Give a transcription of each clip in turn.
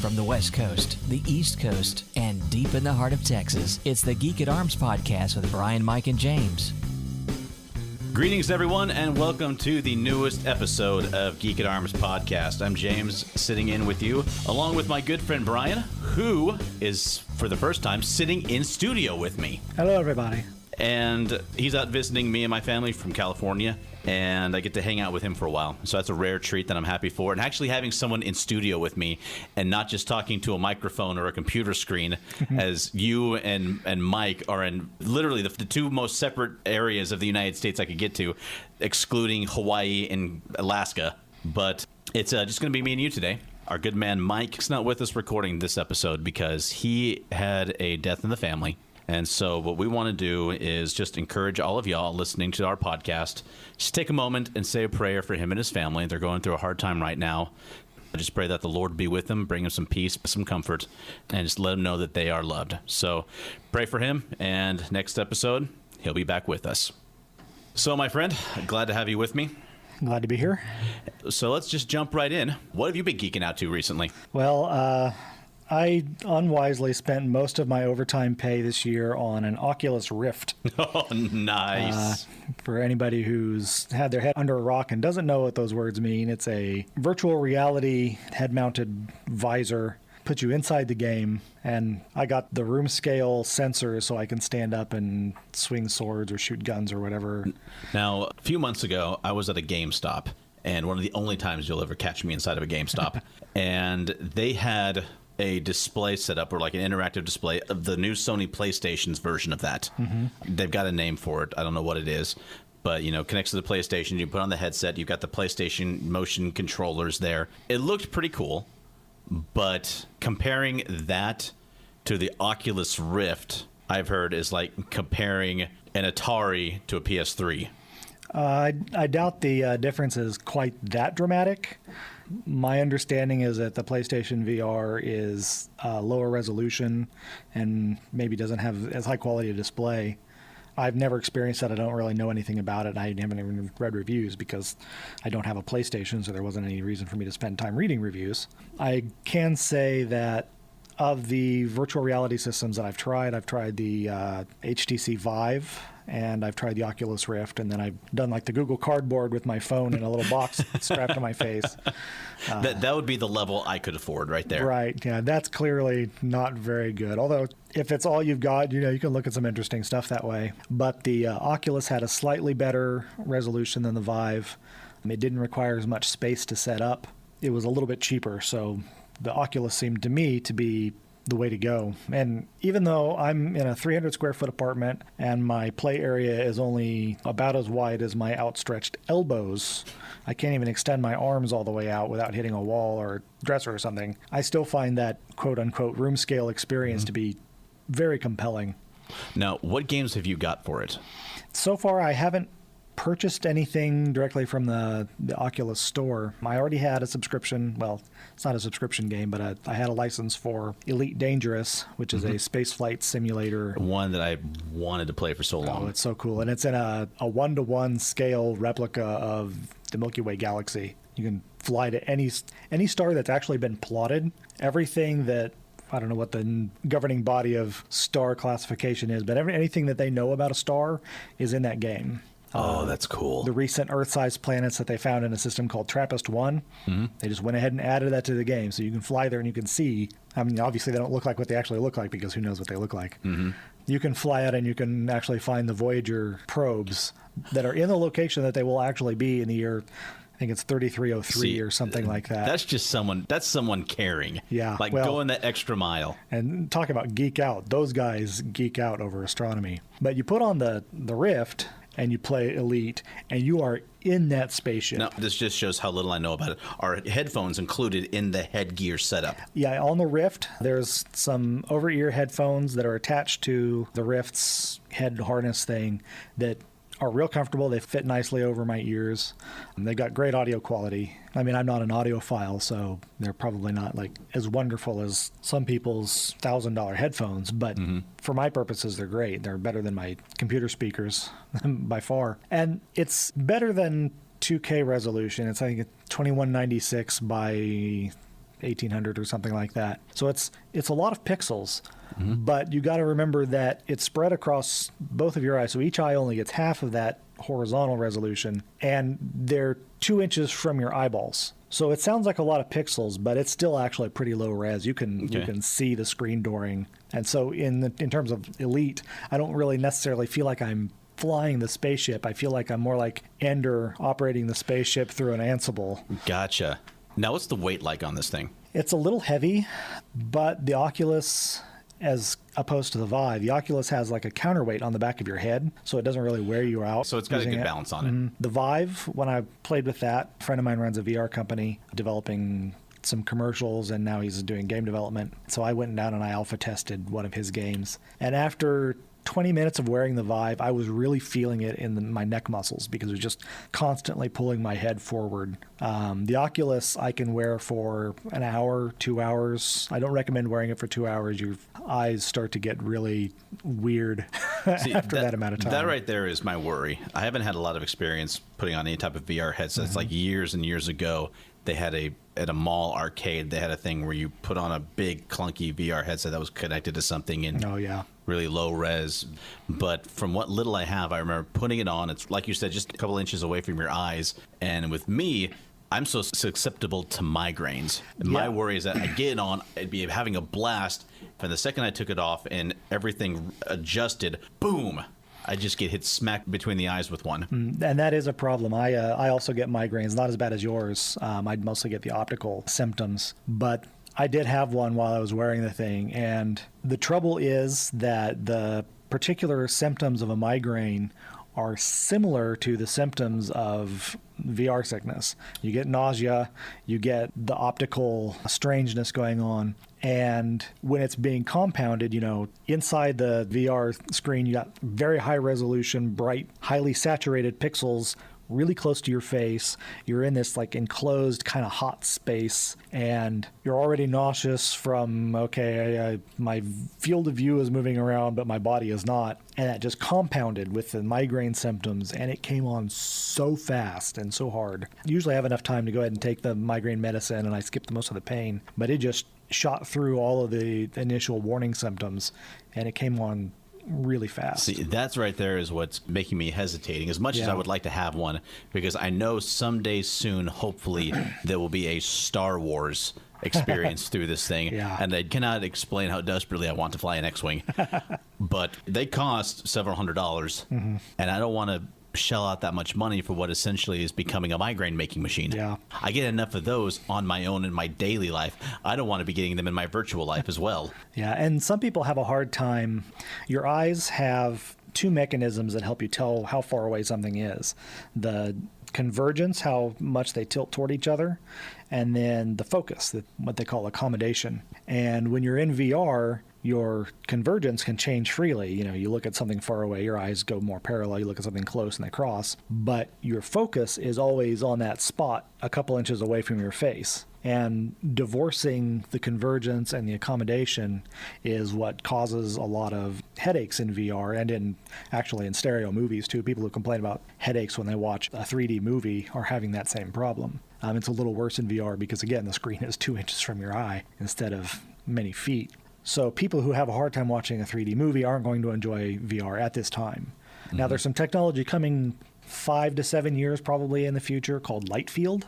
From the West Coast, the East Coast, and deep in the heart of Texas, it's the Geek at Arms podcast with Bryan, Mike, and James. Greetings, everyone, and welcome to the newest episode of Geek at Arms podcast. I'm James, sitting in with you, along with my good friend Bryan, who is, for the first time, sitting in studio with me. Hello, everybody. And he's out visiting me and my family from California, and I get to hang out with him for a while. So that's a rare treat that I'm happy for. And actually having someone in studio with me and not just talking to a microphone or a computer screen, as you and Mike are in literally the two most separate areas of the United States I could get to, excluding Hawaii and Alaska. But it's just going to be me and you today. Our good man Mike's not with us recording this episode because he had a death in the family. And so what we want to do is just encourage all of y'all listening to our podcast, just take a moment and say a prayer for him and his family. They're going through a hard time right now. I just pray that the Lord be with them, bring them some peace, some comfort, and just let them know that they are loved. So pray for him, and next episode, he'll be back with us. So, my friend, glad to have you with me. Glad to be here. So let's just jump right in. What have you been geeking out to recently? Well, I unwisely spent most of my overtime pay this year on an Oculus Rift. Oh, nice. For anybody who's had their head under a rock and doesn't know what those words mean, it's a virtual reality head-mounted visor, puts you inside the game, and I got the room scale sensors so I can stand up and swing swords or shoot guns or whatever. Now, a few months ago, I was at a GameStop, and one of the only times you'll ever catch me inside of a GameStop, and they had a display set up, or like an interactive display of the new Sony PlayStation's version of that. They've got a name for it. I don't know what it is, but connects to the PlayStation. You put on the headset. You've got the PlayStation motion controllers there. It looked pretty cool, but comparing that to the Oculus Rift, I've heard, is like comparing an Atari to a PS3. I doubt the difference is quite that dramatic. My understanding is that the PlayStation VR is lower resolution and maybe doesn't have as high quality a display. I've never experienced that. I don't really know anything about it. I haven't even read reviews because I don't have a PlayStation, so there wasn't any reason for me to spend time reading reviews. I can say that of the virtual reality systems that I've tried the HTC Vive, and I've tried the Oculus Rift, and then I've done like the Google Cardboard with my phone in a little box strapped to my face. That would be the level I could afford right there. Right, yeah, that's clearly not very good. Although, if it's all you've got, you can look at some interesting stuff that way. But the Oculus had a slightly better resolution than the Vive. It didn't require as much space to set up. It was a little bit cheaper, so the Oculus seemed to me to be the way to go. And even though I'm in a 300 square foot apartment and my play area is only about as wide as my outstretched elbows, I can't even extend my arms all the way out without hitting a wall or a dresser or something, I still find that quote unquote room scale experience to be very compelling. Now, what games have you got for it? So far, I haven't purchased anything directly from the Oculus store. I already had a subscription. Well, it's not a subscription game, but I had a license for Elite Dangerous, which is a spaceflight simulator. One that I wanted to play for so long. Oh, it's so cool. And it's in a 1-to-1 scale replica of the Milky Way galaxy. You can fly to any star that's actually been plotted. Everything that, I don't know what the governing body of star classification is, but anything that they know about a star is in that game. Oh, that's cool. The recent Earth-sized planets that they found in a system called TRAPPIST-1, they just went ahead and added that to the game. So you can fly there and you can see. I mean, obviously they don't look like what they actually look like because who knows what they look like. You can fly out and you can actually find the Voyager probes that are in the location that they will actually be in the year, I think it's 3303 or something like that. That's just someone caring. Yeah. Like going that extra mile. And talk about geek out. Those guys geek out over astronomy. But you put on the Rift and you play Elite, and you are in that spaceship. Now, this just shows how little I know about it. Are headphones included in the headgear setup? Yeah, on the Rift, there's some over-ear headphones that are attached to the Rift's head harness thing that are real comfortable. They fit nicely over my ears. They've got great audio quality. I mean, I'm not an audiophile, so they're probably not like as wonderful as some people's $1,000 headphones, but for my purposes, they're great. They're better than my computer speakers by far. And it's better than 2K resolution. It's, I think, 2196 by 1800 or something like that. So it's a lot of pixels, but you got to remember that it's spread across both of your eyes. So each eye only gets half of that horizontal resolution, and they're 2 inches from your eyeballs. So it sounds like a lot of pixels, but it's still actually pretty low res. You can see the screen dooring. And so in terms of Elite, I don't really necessarily feel like I'm flying the spaceship. I feel like I'm more like Ender operating the spaceship through an Ansible. Gotcha. Now, what's the weight like on this thing? It's a little heavy, but the Oculus, as opposed to the Vive, the Oculus has like a counterweight on the back of your head, so it doesn't really wear you out. So it's got a good balance on it. The Vive, when I played with that, a friend of mine runs a VR company developing some commercials, and now he's doing game development. So I went down and I alpha tested one of his games. And after 20 minutes of wearing the Vive, I was really feeling it in my neck muscles because it was just constantly pulling my head forward. The Oculus I can wear for an hour, 2 hours. I don't recommend wearing it for 2 hours. Your eyes start to get really weird after that amount of time. That right there is my worry. I haven't had a lot of experience putting on any type of VR headset. It's like years and years ago, they had at a mall arcade, they had a thing where you put on a big clunky VR headset that was connected to something in really low res. But from what little I have, I remember putting it on. It's like you said, just a couple inches away from your eyes. And with me, I'm so susceptible to migraines. My worry is that I get it on, I'd be having a blast, and the second I took it off and everything adjusted, boom, I just get hit smack between the eyes with one. And that is a problem. I also get migraines, not as bad as yours. I'd mostly get the optical symptoms, but I did have one while I was wearing the thing. And the trouble is that the particular symptoms of a migraine are similar to the symptoms of VR sickness. You get nausea, you get the optical strangeness going on. And when it's being compounded, inside the VR screen, you got very high resolution, bright, highly saturated pixels really close to your face. You're in this like enclosed kind of hot space, and you're already nauseous from, my field of view is moving around, but my body is not. And that just compounded with the migraine symptoms, and it came on so fast and so hard. Usually I have enough time to go ahead and take the migraine medicine, and I skip most of the pain, but it just shot through all of the initial warning symptoms, and it came on really fast. See, that's right there is what's making me hesitating, as much as I would like to have one, because I know someday soon, hopefully, there will be a Star Wars experience through this thing, and I cannot explain how desperately I want to fly an X-Wing, but they cost several $100s, and I don't want to shell out that much money for what essentially is becoming a migraine making machine. I get enough of those on my own in my daily life. I don't want to be getting them in my virtual life as well. And some people have a hard time. Your eyes have two mechanisms that help you tell how far away something is. The convergence, how much they tilt toward each other, and then the focus, what they call accommodation. And when you're in VR, your convergence can change freely. You look at something far away, your eyes go more parallel. You look at something close and they cross. But your focus is always on that spot a couple inches away from your face. And divorcing the convergence and the accommodation is what causes a lot of headaches in VR and actually in stereo movies too. People who complain about headaches when they watch a 3D movie are having that same problem. It's a little worse in VR because, again, the screen is 2 inches from your eye instead of many feet. So people who have a hard time watching a 3D movie aren't going to enjoy VR at this time. Now, there's some technology coming 5 to 7 years probably in the future called light field,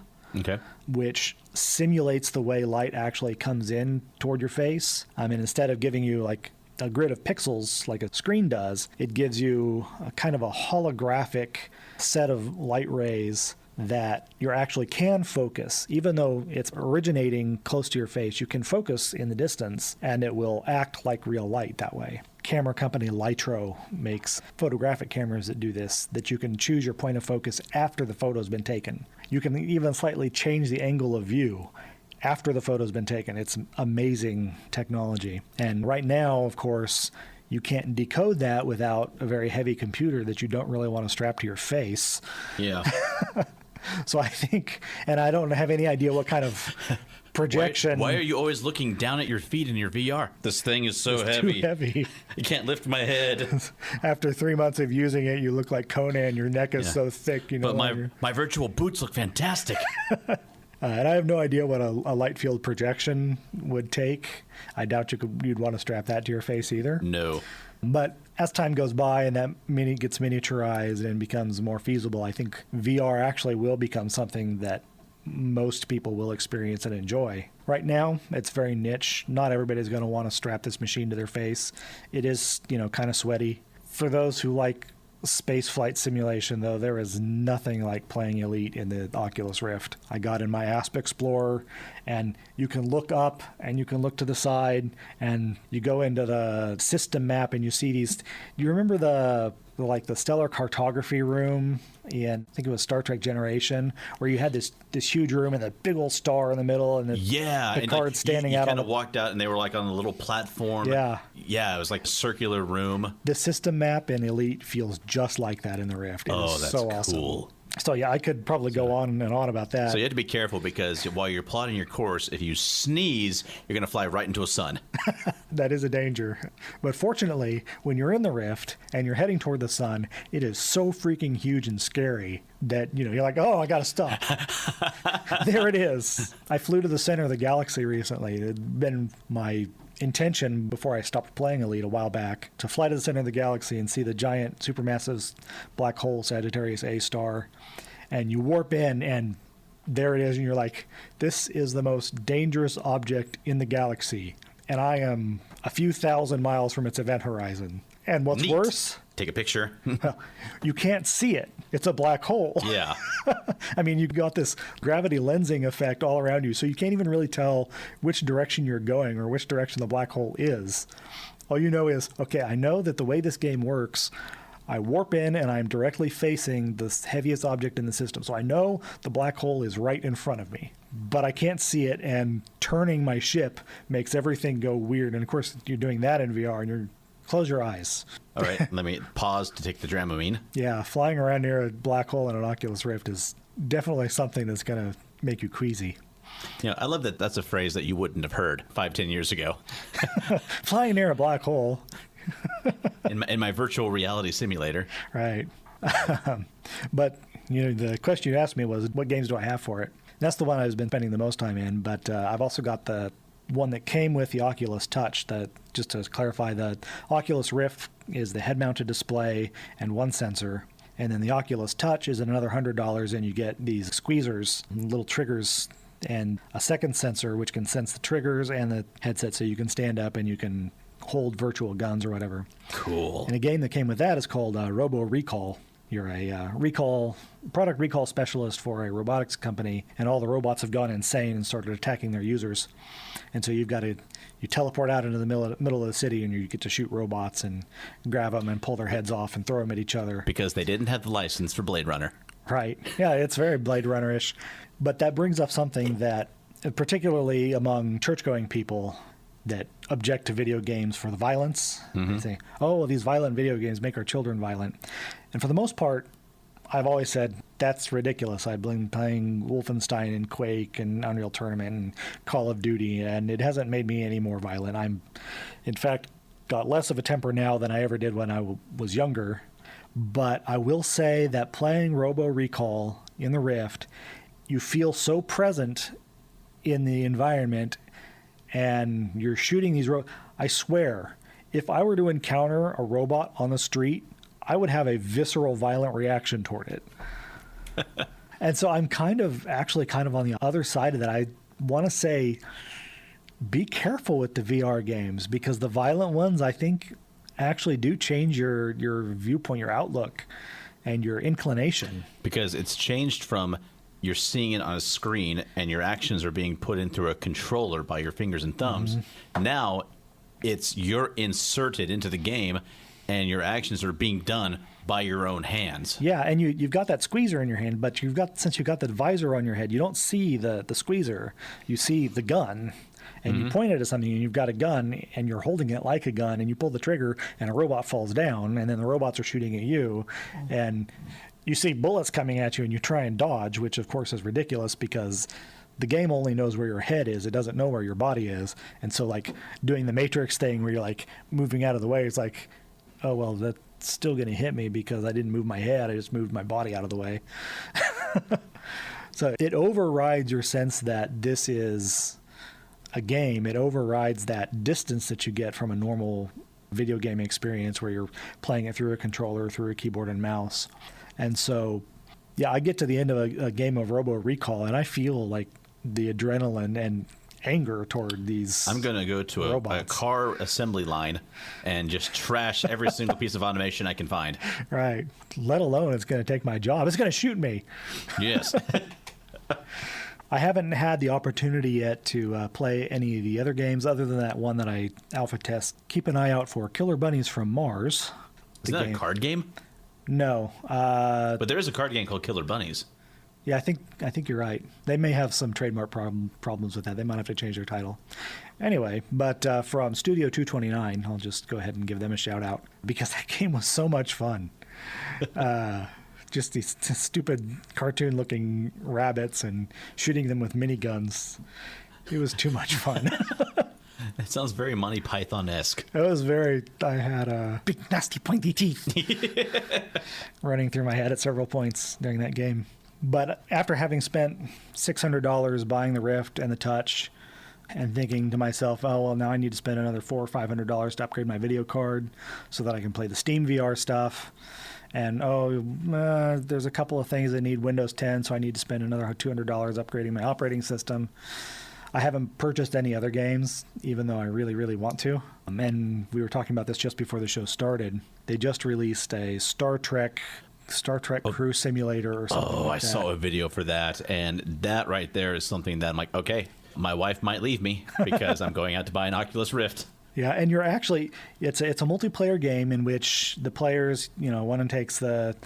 which simulates the way light actually comes in toward your face. Instead of giving you like a grid of pixels like a screen does, it gives you a kind of a holographic set of light rays that you actually can focus. Even though it's originating close to your face, you can focus in the distance and it will act like real light that way. Camera company Lytro makes photographic cameras that do this, that you can choose your point of focus after the photo's been taken. You can even slightly change the angle of view after the photo's been taken. It's amazing technology. And right now, of course, you can't decode that without a very heavy computer that you don't really want to strap to your face. So I think, and I don't have any idea what kind of projection. Why are you always looking down at your feet in your VR? This thing is so heavy. Too heavy. You can't lift my head. After 3 months of using it, you look like Conan. Your neck is so thick. But my virtual boots look fantastic. And I have no idea what a light field projection would take. I doubt you'd want to strap that to your face either. No. But as time goes by and that gets miniaturized and becomes more feasible, I think VR actually will become something that most people will experience and enjoy. Right now, it's very niche. Not everybody's going to want to strap this machine to their face. It is, kind of sweaty. For those who like space flight simulation, though, there is nothing like playing Elite in the Oculus Rift. I got in my Asp Explorer, and you can look up and you can look to the side, and you go into the system map and you see these. Do you remember the stellar cartography room in, I think it was Star Trek Generation, where you had this huge room and a big old star in the middle and the cards standing out. You kind of walked out and they were like on a little platform. Yeah. Yeah, it was like a circular room. The system map in Elite feels just like that in the Rift. It is that's so awesome. cool. So yeah, I could probably go on and on about that. So you have to be careful because while you're plotting your course, if you sneeze, you're going to fly right into a sun. That is a danger. But fortunately, when you're in the Rift and you're heading toward the sun, it is so freaking huge and scary that, you're like, oh, I got to stop. There it is. I flew to the center of the galaxy recently. It had been my intention before I stopped playing Elite a while back to fly to the center of the galaxy and see the giant supermassive black hole Sagittarius A star, and you warp in and there it is, and you're like, this is the most dangerous object in the galaxy, and I am a few thousand miles from its event horizon. And what's Neat. worse, take a picture. You can't see it. It's a black hole. Yeah. I mean, you've got this gravity lensing effect all around you, so you can't even really tell which direction you're going or which direction the black hole is. All you know is, okay, I know that the way this game works, I warp in and I'm directly facing the heaviest object in the system. So I know the black hole is right in front of me, but I can't see it, and turning my ship makes everything go weird. And of course, you're doing that in VR, and you're close your eyes. All right, let me pause to take the Dramamine. Yeah, flying around near a black hole in an Oculus Rift is definitely something that's going to make you queasy. I love that that's a phrase that you wouldn't have heard 5-10 years ago. Flying near a black hole. in my virtual reality simulator. Right. But, the question you asked me was, what games do I have for it? That's the one I've been spending the most time in, but I've also got the one that came with the Oculus Touch. Just to clarify, the Oculus Rift is the head-mounted display and one sensor, and then the Oculus Touch is another $100, and you get these squeezers, little triggers, and a second sensor which can sense the triggers and the headset, so you can stand up and you can hold virtual guns or whatever. Cool. And a game that came with that is called Robo Recall. You're a product recall specialist for a robotics company, and all the robots have gone insane and started attacking their users. And so you teleport out into the middle of the city, and you get to shoot robots and grab them and pull their heads off and throw them at each other. Because they didn't have the license for Blade Runner. Right. Yeah, it's very Blade Runner-ish. But that brings up something that, particularly among church-going people, that object to video games for the violence. Mm-hmm. They say, oh, these violent video games make our children violent. And for the most part, I've always said, that's ridiculous. I've been playing Wolfenstein and Quake and Unreal Tournament and Call of Duty, and it hasn't made me any more violent. I'm, in fact, got less of a temper now than I ever did when I was younger. But I will say that playing Robo Recall in the Rift, you feel so present in the environment, and you're shooting these I swear, if I were to encounter a robot on the street, I would have a visceral, violent reaction toward it. And so I'm kind of on the other side of that. I want to say, be careful with the VR games, because the violent ones, I think, actually do change your viewpoint, your outlook, and your inclination. Because it's changed from you're seeing it on a screen and your actions are being put in through a controller by your fingers and thumbs. Mm-hmm. Now you're inserted into the game and your actions are being done by your own hands. Yeah, and you've got that squeezer in your hand, but since you've got the visor on your head, you don't see the squeezer. You see the gun. And you point it at something, and you've got a gun, and you're holding it like a gun, and you pull the trigger, and a robot falls down, and then the robots are shooting at you, and you see bullets coming at you, and you try and dodge, which of course is ridiculous because the game only knows where your head is. It doesn't know where your body is. And so, like, doing the Matrix thing where you're, like, moving out of the way, it's like, oh, well, that's still going to hit me because I didn't move my head. I just moved my body out of the way. So it overrides your sense that this is a game. It overrides that distance that you get from a normal video game experience where you're playing it through a controller, through a keyboard and mouse. And so, yeah, I get to the end of a game of Robo Recall, and I feel like the adrenaline and anger toward these I'm going to go to a car assembly line and just trash every single piece of automation I can find. Right. Let alone it's going to take my job. It's going to shoot me. Yes. I haven't had the opportunity yet to play any of the other games other than that one that I alpha test. Keep an eye out for Killer Bunnies from Mars. Isn't that a card game? No. But there is a card game called Killer Bunnies. Yeah, I think you're right. They may have some trademark problems with that. They might have to change their title. Anyway, but from Studio 229, I'll just go ahead and give them a shout out because that game was so much fun. Just these stupid cartoon-looking rabbits and shooting them with miniguns. It was too much fun. It sounds very Monty Python-esque. It was very... I had big, nasty, pointy teeth running through my head at several points during that game. But after having spent $600 buying the Rift and the Touch and thinking to myself, oh, well, now I need to spend another $400 or $500 to upgrade my video card so that I can play the Steam VR stuff. And, there's a couple of things that need Windows 10, so I need to spend another $200 upgrading my operating system. I haven't purchased any other games, even though I really, really want to. And we were talking about this just before the show started. They just released a Star Trek Crew Simulator or something like that. I saw a video for that, and that right there is something that I'm like, okay, my wife might leave me because I'm going out to buy an Oculus Rift. Yeah, and you're actually it's a multiplayer game in which the players, one takes the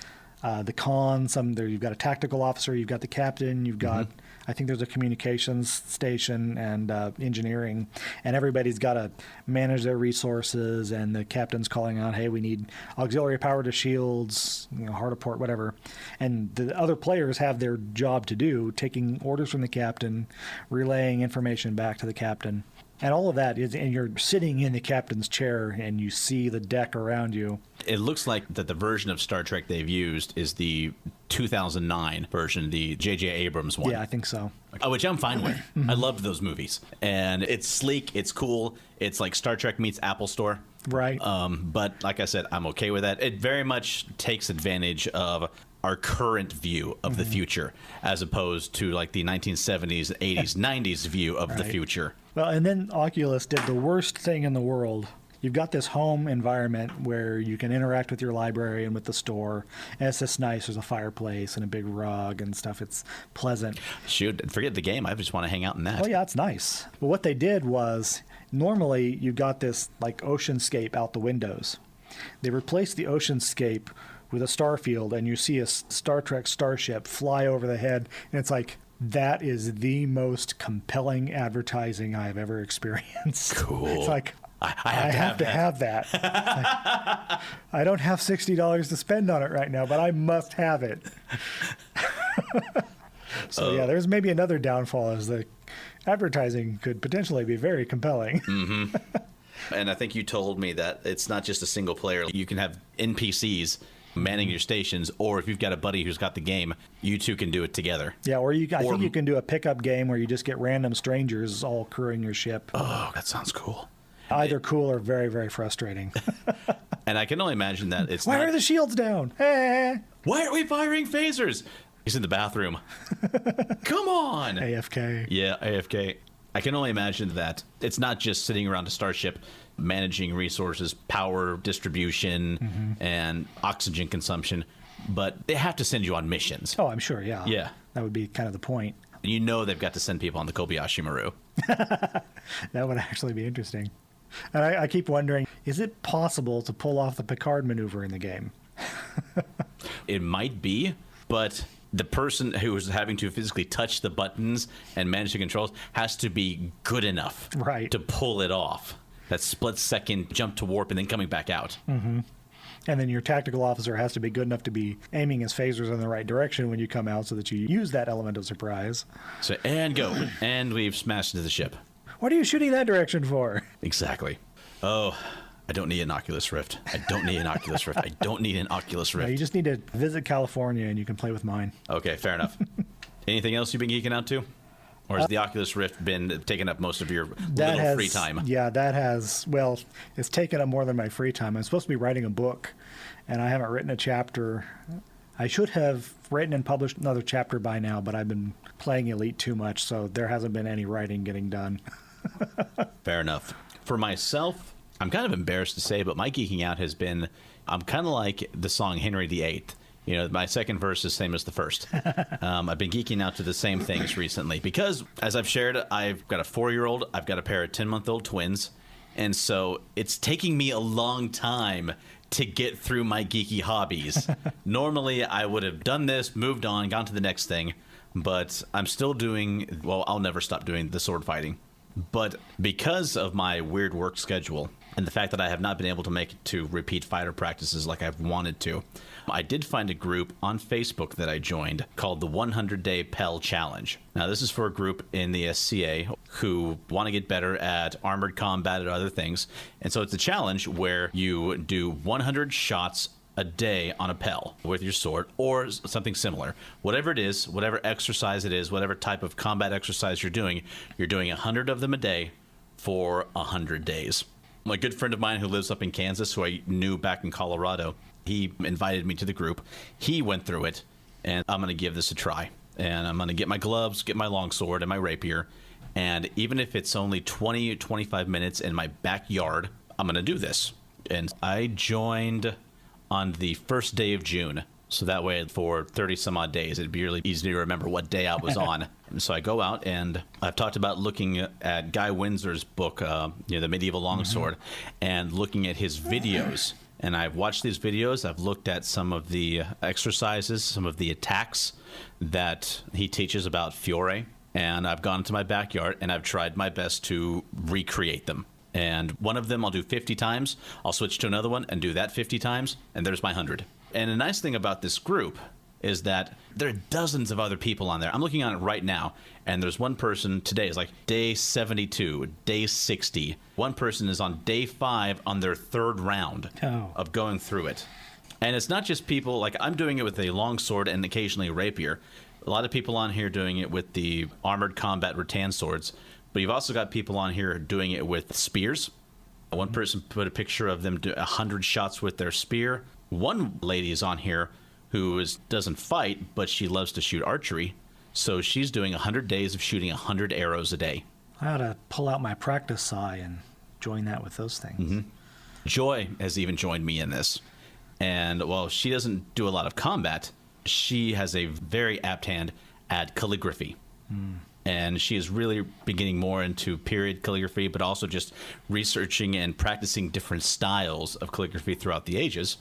con, you've got a tactical officer, you've got the captain, you've got I think there's a communications station and engineering, and everybody's got to manage their resources, and the captain's calling out, hey, we need auxiliary power to shields, hard port, whatever. And the other players have their job to do, taking orders from the captain, relaying information back to the captain. And all of that is, and you're sitting in the captain's chair and you see the deck around you. It looks like that the version of Star Trek they've used is the 2009 version, the J.J. Abrams one. Yeah, I think so. Which I'm fine with. I loved those movies. And it's sleek, it's cool. It's like Star Trek meets Apple Store. Right. But like I said, I'm okay with that. It very much takes advantage of our current view of the future, as opposed to like the 1970s, 80s, 90s view of the future. Well, and then Oculus did the worst thing in the world. You've got this home environment where you can interact with your library and with the store. And it's just nice. There's a fireplace and a big rug and stuff. It's pleasant. Shoot, forget the game. I just want to hang out in that. Oh, yeah, it's nice. But what they did was, normally you've got this like oceanscape out the windows. They replaced the oceanscape with a star field, and you see a Star Trek starship fly over the head, and it's like, that is the most compelling advertising I've ever experienced. Cool. It's like, I have to have that. Like, I don't have $60 to spend on it right now, but I must have it. So, yeah, there's maybe another downfall, is the advertising could potentially be very compelling. Mm-hmm. And I think you told me that it's not just a single player. You can have NPCs manning your stations, or if you've got a buddy who's got the game, you two can do it together. Yeah, I think you can do a pickup game where you just get random strangers all crewing your ship. Oh, that sounds cool. Either cool or very, very frustrating. And I can only imagine that it's Why are the shields down? Hey! Why are we firing phasers? He's in the bathroom. Come on! AFK. Yeah, AFK. I can only imagine that it's not just sitting around a starship managing resources, power distribution, and oxygen consumption, but they have to send you on missions. Oh, I'm sure, yeah. Yeah. That would be kind of the point. You know they've got to send people on the Kobayashi Maru. That would actually be interesting. And I keep wondering, is it possible to pull off the Picard maneuver in the game? It might be, but the person who is having to physically touch the buttons and manage the controls has to be good enough to pull it off. That split-second jump to warp and then coming back out. Mm-hmm. And then your tactical officer has to be good enough to be aiming his phasers in the right direction when you come out so that you use that element of surprise. So, and go. And we've smashed into the ship. What are you shooting that direction for? Exactly. Oh, I don't need an Oculus Rift. I don't need an Oculus Rift. I don't need an Oculus Rift. No, you just need to visit California and you can play with mine. Okay, fair enough. Anything else you've been geeking out to? Or has the Oculus Rift been taking up most of your free time? Yeah, that has. Well, it's taken up more than my free time. I'm supposed to be writing a book, and I haven't written a chapter. I should have written and published another chapter by now, but I've been playing Elite too much, so there hasn't been any writing getting done. Fair enough. For myself, I'm kind of embarrassed to say, but my geeking out has been, I'm kind of like the song Henry VIII. You know, my second verse is same as the first. I've been geeking out to the same things recently because, as I've shared, I've got a 4-year-old, I've got a pair of 10-month-old twins, and so it's taking me a long time to get through my geeky hobbies. Normally, I would have done this, moved on, gone to the next thing, but I'm still doing, well, I'll never stop doing the sword fighting. But because of my weird work schedule and the fact that I have not been able to make it to repeat fighter practices like I've wanted to, I did find a group on Facebook that I joined called the 100-Day Pell Challenge. Now, this is for a group in the SCA who want to get better at armored combat and other things. And so it's a challenge where you do 100 shots a day on a Pell with your sword or something similar. Whatever it is, whatever exercise it is, whatever type of combat exercise you're doing 100 of them a day for 100 days. My good friend of mine who lives up in Kansas, who I knew back in Colorado, he invited me to the group. He went through it, and I'm going to give this a try. And I'm going to get my gloves, get my longsword and my rapier, and even if it's only 20 25 minutes in my backyard, I'm going to do this. And I joined on the first day of June. So that way for 30 some odd days, it'd be really easy to remember what day I was on. So I go out and I've talked about looking at Guy Windsor's book, The Medieval Longsword, and looking at his videos. And I've watched these videos. I've looked at some of the exercises, some of the attacks that he teaches about Fiore. And I've gone into my backyard and I've tried my best to recreate them. And one of them I'll do 50 times. I'll switch to another one and do that 50 times. And there's my 100. And the nice thing about this group is that there are dozens of other people on there. I'm looking on it right now. And there's one person today is like day 72, day 60. One person is on day 5 on their 3rd round of going through it. And it's not just people, like I'm doing it with a longsword and occasionally a rapier. A lot of people on here doing it with the armored combat rattan swords. But you've also got people on here doing it with spears. One person put a picture of them do 100 shots with their spear. One lady is on here who doesn't fight, but she loves to shoot archery. So she's doing 100 days of shooting 100 arrows a day. I ought to pull out my practice saw and join that with those things. Mm-hmm. Joy has even joined me in this. And while she doesn't do a lot of combat, she has a very apt hand at calligraphy. And she is really beginning more into period calligraphy, but also just researching and practicing different styles of calligraphy throughout the ages.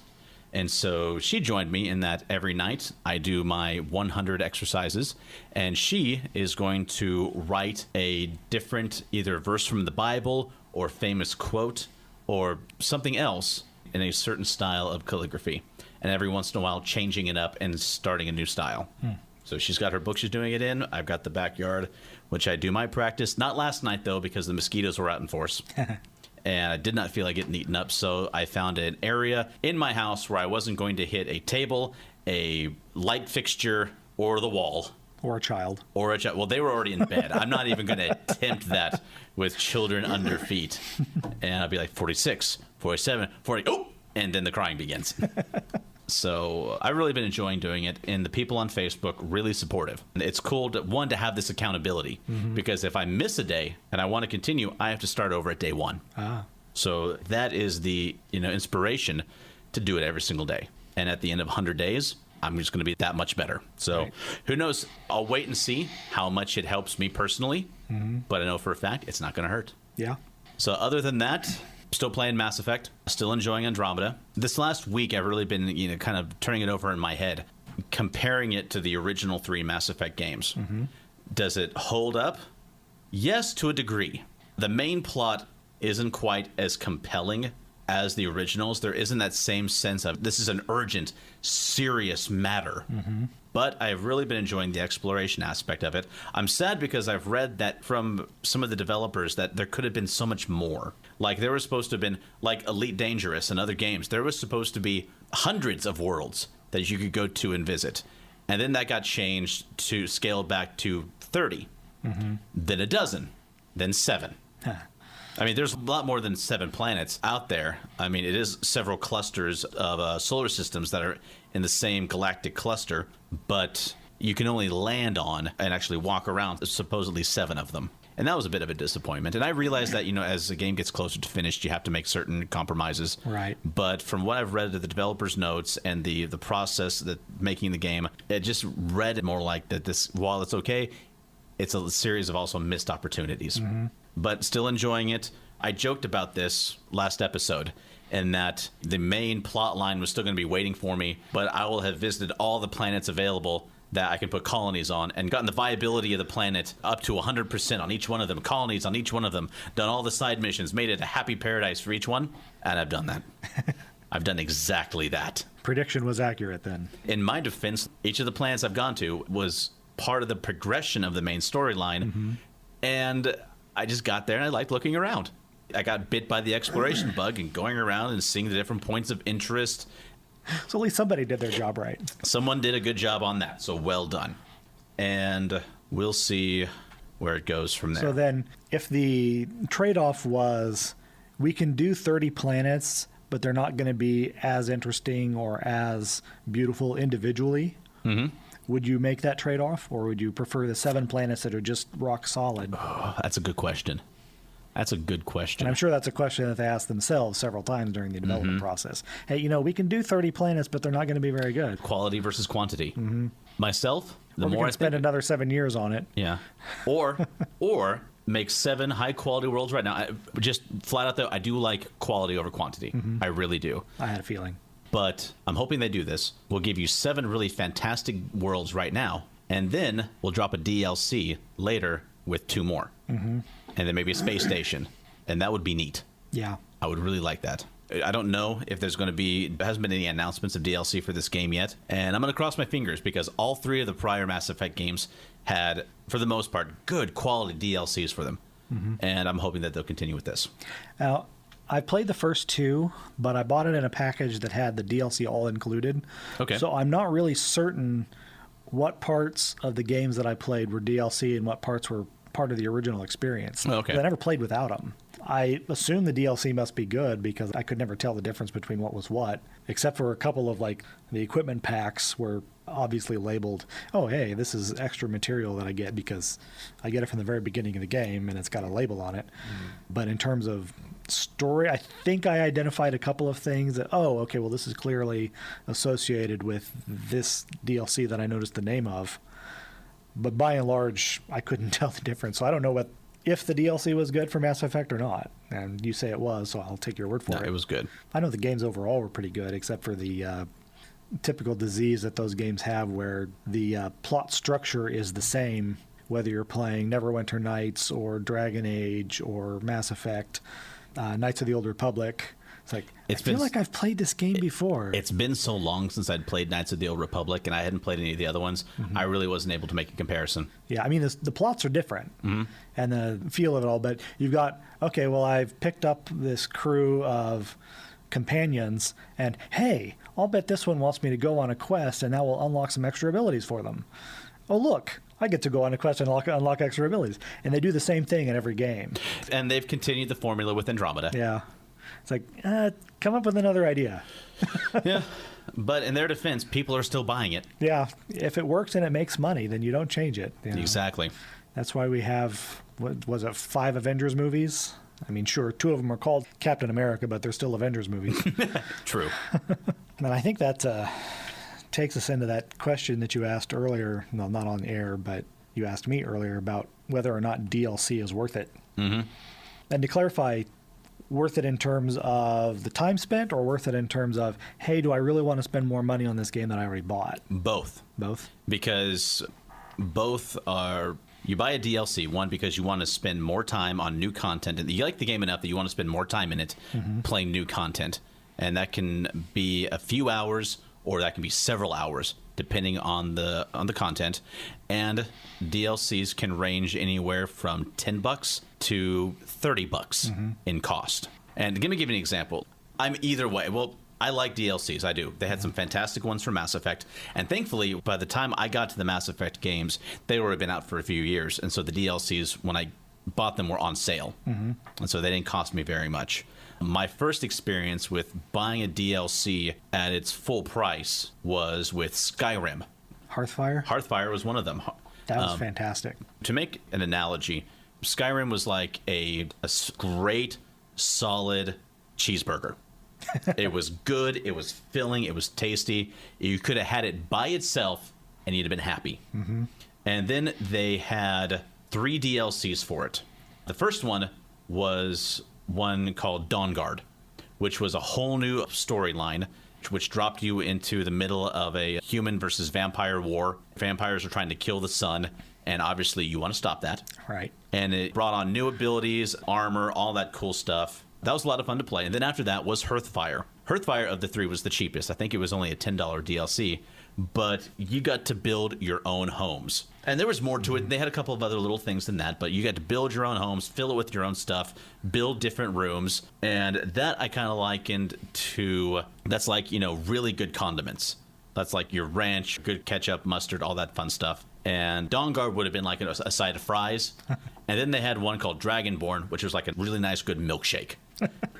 And so she joined me in that every night I do my 100 exercises, and she is going to write a different either verse from the Bible or famous quote or something else in a certain style of calligraphy. And every once in a while changing it up and starting a new style. So she's got her book she's doing it in. I've got the backyard, which I do my practice. Not last night, though, because the mosquitoes were out in force. And I did not feel like getting eaten up, so I found an area in my house where I wasn't going to hit a table, a light fixture, or the wall. Or a child. Well, they were already in bed. I'm not even going to attempt that with children under feet. And I'll be like 46, 47, 40, oh! And then the crying begins. So I've really been enjoying doing it, and the people on Facebook really supportive. It's cool to have this accountability, because if I miss a day and I want to continue, I have to start over at day 1. So that is the inspiration to do it every single day. And at the end of 100 days, I'm just going to be that much better. So Who knows? I'll wait and see how much it helps me personally, but I know for a fact it's not going to hurt. Yeah. So other than that, still playing Mass Effect, still enjoying Andromeda. This last week, I've really been, kind of turning it over in my head, comparing it to the original 3 Mass Effect games. Does it hold up? Yes, to a degree. The main plot isn't quite as compelling as the originals. There isn't that same sense of this is an urgent, serious matter. But I've really been enjoying the exploration aspect of it. I'm sad because I've read that from some of the developers that there could have been so much more. Like there was supposed to have been, like Elite Dangerous and other games, there was supposed to be hundreds of worlds that you could go to and visit. And then that got changed to scale back to 30, then a dozen, then 7. Huh. I mean, there's a lot more than 7 planets out there. I mean, it is several clusters of solar systems that are in the same galactic cluster, but you can only land on and actually walk around supposedly 7 of them. And that was a bit of a disappointment. And I realized that, as the game gets closer to finished, you have to make certain compromises. Right. But from what I've read of the developers' notes and the process that making the game, it just read more like that this, while it's okay, it's a series of also missed opportunities. But still enjoying it. I joked about this last episode, and that the main plot line was still going to be waiting for me, but I will have visited all the planets available that I can put colonies on and gotten the viability of the planet up to 100% on each one of them, colonies on each one of them, done all the side missions, made it a happy paradise for each one, and I've done that. I've done exactly that. Prediction was accurate then. In my defense, each of the planets I've gone to was part of the progression of the main storyline, and I just got there and I liked looking around. I got bit by the exploration bug and going around and seeing the different points of interest. So at least somebody did their job right. Someone did a good job on that, so well done. And we'll see where it goes from there. So then, if the trade-off was we can do 30 planets, but they're not going to be as interesting or as beautiful individually, would you make that trade-off, or would you prefer the 7 planets that are just rock solid? Oh, that's a good question. That's a good question. And I'm sure that's a question that they asked themselves several times during the development process. Hey, we can do 30 planets, but they're not going to be very good. Quality versus quantity. Myself, the Or we more can I spend another 7 years on it. Yeah. Or make 7 high-quality worlds right now. Just flat out, though, I do like quality over quantity. I really do. I had a feeling. But I'm hoping they do this. We'll give you 7 really fantastic worlds right now, and then we'll drop a DLC later with 2 more. And then maybe a space station. And that would be neat. Yeah. I would really like that. I don't know if there's going to be... There hasn't been any announcements of DLC for this game yet. And I'm going to cross my fingers because all 3 of the prior Mass Effect games had, for the most part, good quality DLCs for them. And I'm hoping that they'll continue with this. Now, I played the first 2, but I bought it in a package that had the DLC all included. Okay. So I'm not really certain what parts of the games that I played were DLC and what parts were part of the original experience. Okay. I never played without them. I assume the DLC must be good because I could never tell the difference between what was what, except for a couple of the equipment packs were obviously labeled, oh, hey, this is extra material that I get because I get it from the very beginning of the game and it's got a label on it. But in terms of story, I think I identified a couple of things that, oh, okay, well, this is clearly associated with this DLC that I noticed the name of. But by and large, I couldn't tell the difference. So I don't know if the DLC was good for Mass Effect or not. And you say it was, so I'll take your word for it. It was good. I know the games overall were pretty good, except for the typical disease that those games have where the plot structure is the same, whether you're playing Neverwinter Nights or Dragon Age or Mass Effect, Knights of the Old Republic. It's like, I feel like I've played this game before. It's been so long since I'd played Knights of the Old Republic, and I hadn't played any of the other ones. I really wasn't able to make a comparison. Yeah, I mean, the plots are different, and the feel of it all, but you've got, okay, well, I've picked up this crew of companions, and hey, I'll bet this one wants me to go on a quest, and that will unlock some extra abilities for them. Oh, look, I get to go on a quest and unlock extra abilities. And they do the same thing in every game. And they've continued the formula with Andromeda. Yeah. It's like, come up with another idea. Yeah. But in their defense, people are still buying it. Yeah. If it works and it makes money, then you don't change it. Exactly. That's why we have, what was it, 5 Avengers movies? I mean, sure, 2 of them are called Captain America, but they're still Avengers movies. True. And I think that takes us into that question that you asked earlier. No, not on air, but you asked me earlier about whether or not DLC is worth it. And to clarify, worth it in terms of the time spent or worth it in terms of, hey, do I really want to spend more money on this game that I already bought? Both. Because both are... You buy a DLC, one, because you want to spend more time on new content. And you like the game enough that you want to spend more time in it playing new content. And that can be a few hours or that can be several hours, depending on the content. And DLCs can range anywhere from $10 to $30 in cost. And let me give you an example. I'm either way. Well, I like DLCs. I do. They had some fantastic ones for Mass Effect. And thankfully, by the time I got to the Mass Effect games, they already been out for a few years. And so the DLCs, when I bought them, were on sale. And so they didn't cost me very much. My first experience with buying a DLC at its full price was with Skyrim. Hearthfire? Hearthfire was one of them. That was fantastic. To make an analogy, Skyrim was like a great, solid cheeseburger. It was good, it was filling, it was tasty. You could have had it by itself and you'd have been happy. And then they had 3 DLCs for it. The first one was one called Dawnguard, which was a whole new storyline which dropped you into the middle of a human versus vampire war. Vampires are trying to kill the sun, and obviously you want to stop that. Right. And it brought on new abilities, armor, all that cool stuff. That was a lot of fun to play. And then after that was Hearthfire. Hearthfire of the 3 was the cheapest. I think it was only a $10 DLC, but you got to build your own homes. And there was more to it. They had a couple of other little things than that, but you got to build your own homes, fill it with your own stuff, build different rooms. And that I kind of likened to, that's like, really good condiments. That's like your ranch, good ketchup, mustard, all that fun stuff. And Dawnguard would have been like a side of fries. And then they had one called Dragonborn, which was like a really nice, good milkshake.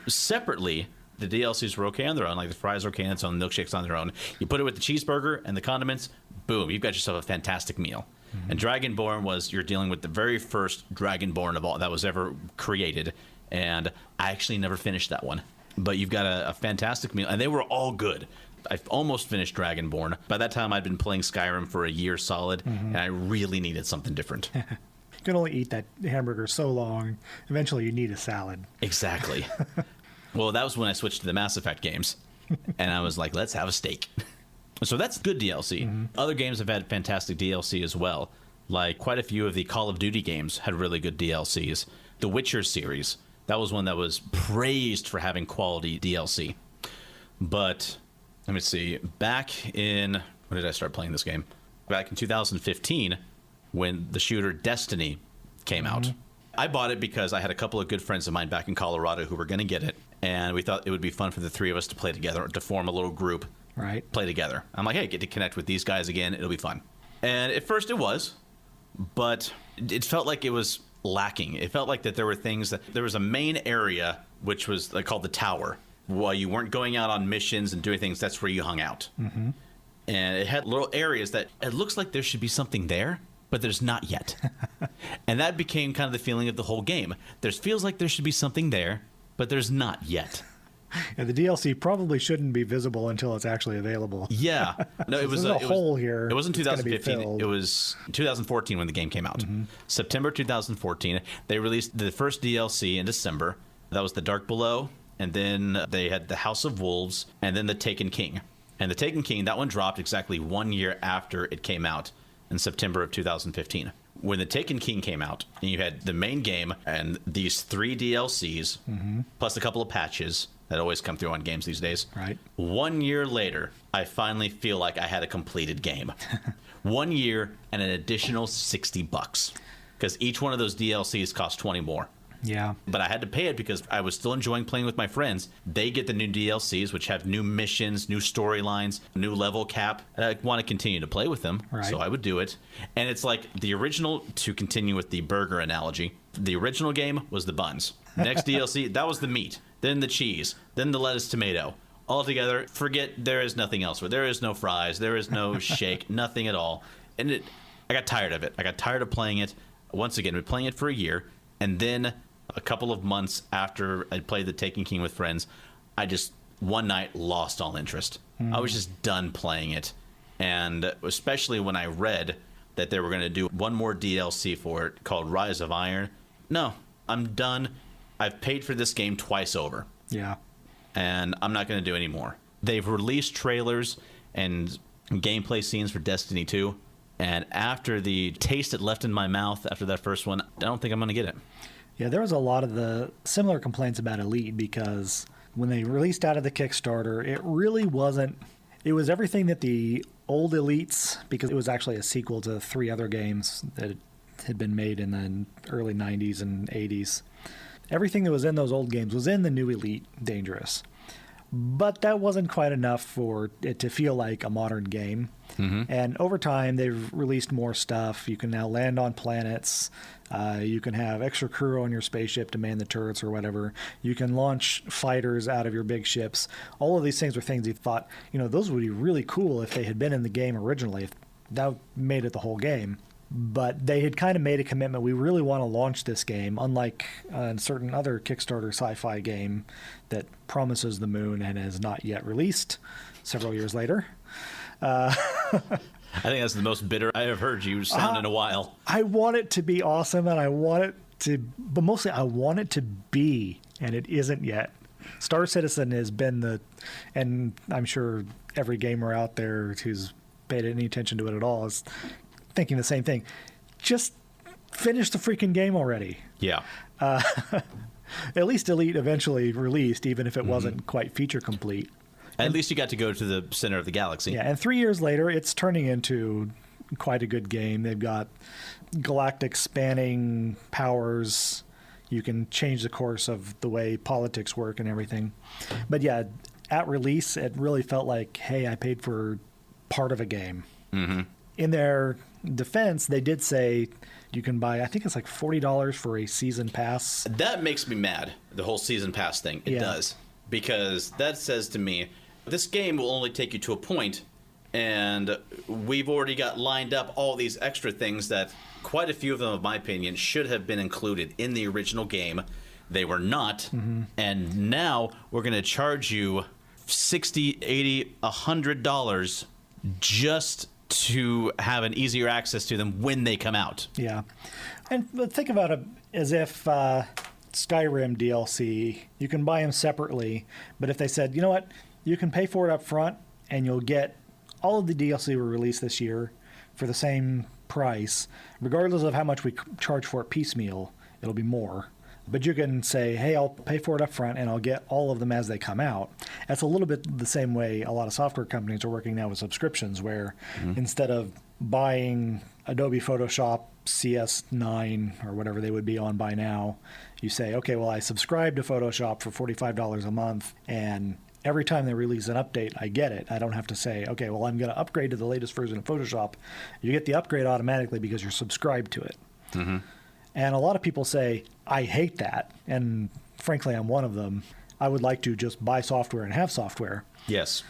Separately, the DLCs were okay on their own. Like the fries are okay on its own, milkshakes on their own. You put it with the cheeseburger and the condiments, boom, you've got yourself a fantastic meal. And Dragonborn was, you're dealing with the very first Dragonborn of all that was ever created. And I actually never finished that one. But you've got a fantastic meal. And they were all good. I almost finished Dragonborn. By that time, I'd been playing Skyrim for a year solid, and I really needed something different. You can only eat that hamburger so long. Eventually, you need a salad. Exactly. Well, that was when I switched to the Mass Effect games, and I was like, let's have a steak. So that's good DLC. Other games have had fantastic DLC as well. Like quite a few of the Call of Duty games had really good DLCs. The Witcher series, that was one that was praised for having quality DLC. But let me see, back in, when did I start playing this game? Back in 2015, when the shooter Destiny came out. I bought it because I had a couple of good friends of mine back in Colorado who were going to get it, and we thought it would be fun for the 3 of us to play together, to form a little group, play together. I'm like, hey, get to connect with these guys again, it'll be fun. And at first it was, but it felt like it was lacking. It felt like that there were things that, there was a main area, which was called the Tower. While you weren't going out on missions and doing things, that's where you hung out. And it had little areas that it looks like there should be something there, but there's not yet. And that became kind of the feeling of the whole game. There feels like there should be something there, but there's not yet. Yeah, the DLC probably shouldn't be visible until it's actually available. Yeah. No, it was there's a hole here. It wasn't 2015. It was 2014 when the game came out. September 2014. They released the first DLC in December. That was The Dark Below. And then they had The House of Wolves, and then The Taken King. And The Taken King, that one dropped exactly 1 year after it came out in September of 2015. When The Taken King came out, and you had the main game and these 3 DLCs, plus a couple of patches that always come through on games these days. 1 year later, I finally feel like I had a completed game. 1 year and an additional $60. Because each one of those DLCs cost 20 more. Yeah. But I had to pay it because I was still enjoying playing with my friends. They get the new DLCs, which have new missions, new storylines, new level cap. And I want to continue to play with them, so I would do it. And it's like the original, to continue with the burger analogy, the original game was the buns. Next DLC, that was the meat. Then the cheese. Then the lettuce tomato. All together, forget there is nothing else. There is no fries. There is no shake. Nothing at all. And I got tired of it. I got tired of playing it. Once again, I've been playing it for a year. And then a couple of months after I played The Taken King with friends, I just, one night, lost all interest. I was just done playing it. And especially when I read that they were going to do one more DLC for it called Rise of Iron. No, I'm done. I've paid for this game twice over. Yeah. And I'm not going to do any more. They've released trailers and gameplay scenes for Destiny 2. And after the taste it left in my mouth after that first one, I don't think I'm going to get it. Yeah, there was a lot of the similar complaints about Elite because when they released out of the Kickstarter, it really wasn't. It was everything that the old Elites, because it was actually a sequel to 3 other games that had been made in the early 90s and 80s. Everything that was in those old games was in the new Elite Dangerous. but that wasn't quite enough for it to feel like a modern game. And over time, they've released more stuff. You can now land on planets. You can have extra crew on your spaceship to man the turrets or whatever. You can launch fighters out of your big ships. All of these things were things you thought, those would be really cool if they had been in the game originally. If that made it the whole game. But they had kind of made a commitment. We really want to launch this game, unlike a certain other Kickstarter sci-fi game that promises the moon and has not yet released several years later. I think that's the most bitter I have heard you sound in a while. I want it to be awesome, and but mostly I want it to be, and it isn't yet. Star Citizen has been and I'm sure every gamer out there who's paid any attention to it at all is thinking the same thing. Just finish the freaking game already. Yeah. At least Elite eventually released, even if it wasn't quite feature complete. At least you got to go to the center of the galaxy. Yeah, and 3 years later, it's turning into quite a good game. They've got galactic spanning powers. You can change the course of the way politics work and everything. But yeah, at release, it really felt like, hey, I paid for part of a game. In their defense, they did say you can buy, I think it's like $40 for a season pass. That makes me mad, the whole season pass thing. It does. Because that says to me, this game will only take you to a point, and we've already got lined up all these extra things that quite a few of them, in my opinion, should have been included in the original game. They were not. And now we're going to charge you $60, $80, $100 just to have an easier access to them when they come out. Yeah. And think about it as if Skyrim DLC, you can buy them separately, but if they said, you know what, you can pay for it up front and you'll get all of the DLC we released this year for the same price, regardless of how much we charge for it piecemeal, it'll be more. But you can say, hey, I'll pay for it up front and I'll get all of them as they come out. That's a little bit the same way a lot of software companies are working now with subscriptions, where instead of buying Adobe Photoshop CS9 or whatever they would be on by now, you say, okay, well, I subscribe to Photoshop for $45 a month, and every time they release an update, I get it. I don't have to say, okay, well, I'm going to upgrade to the latest version of Photoshop. You get the upgrade automatically because you're subscribed to it. And a lot of people say, I hate that. And frankly, I'm one of them. I would like to just buy software and have software. Yes.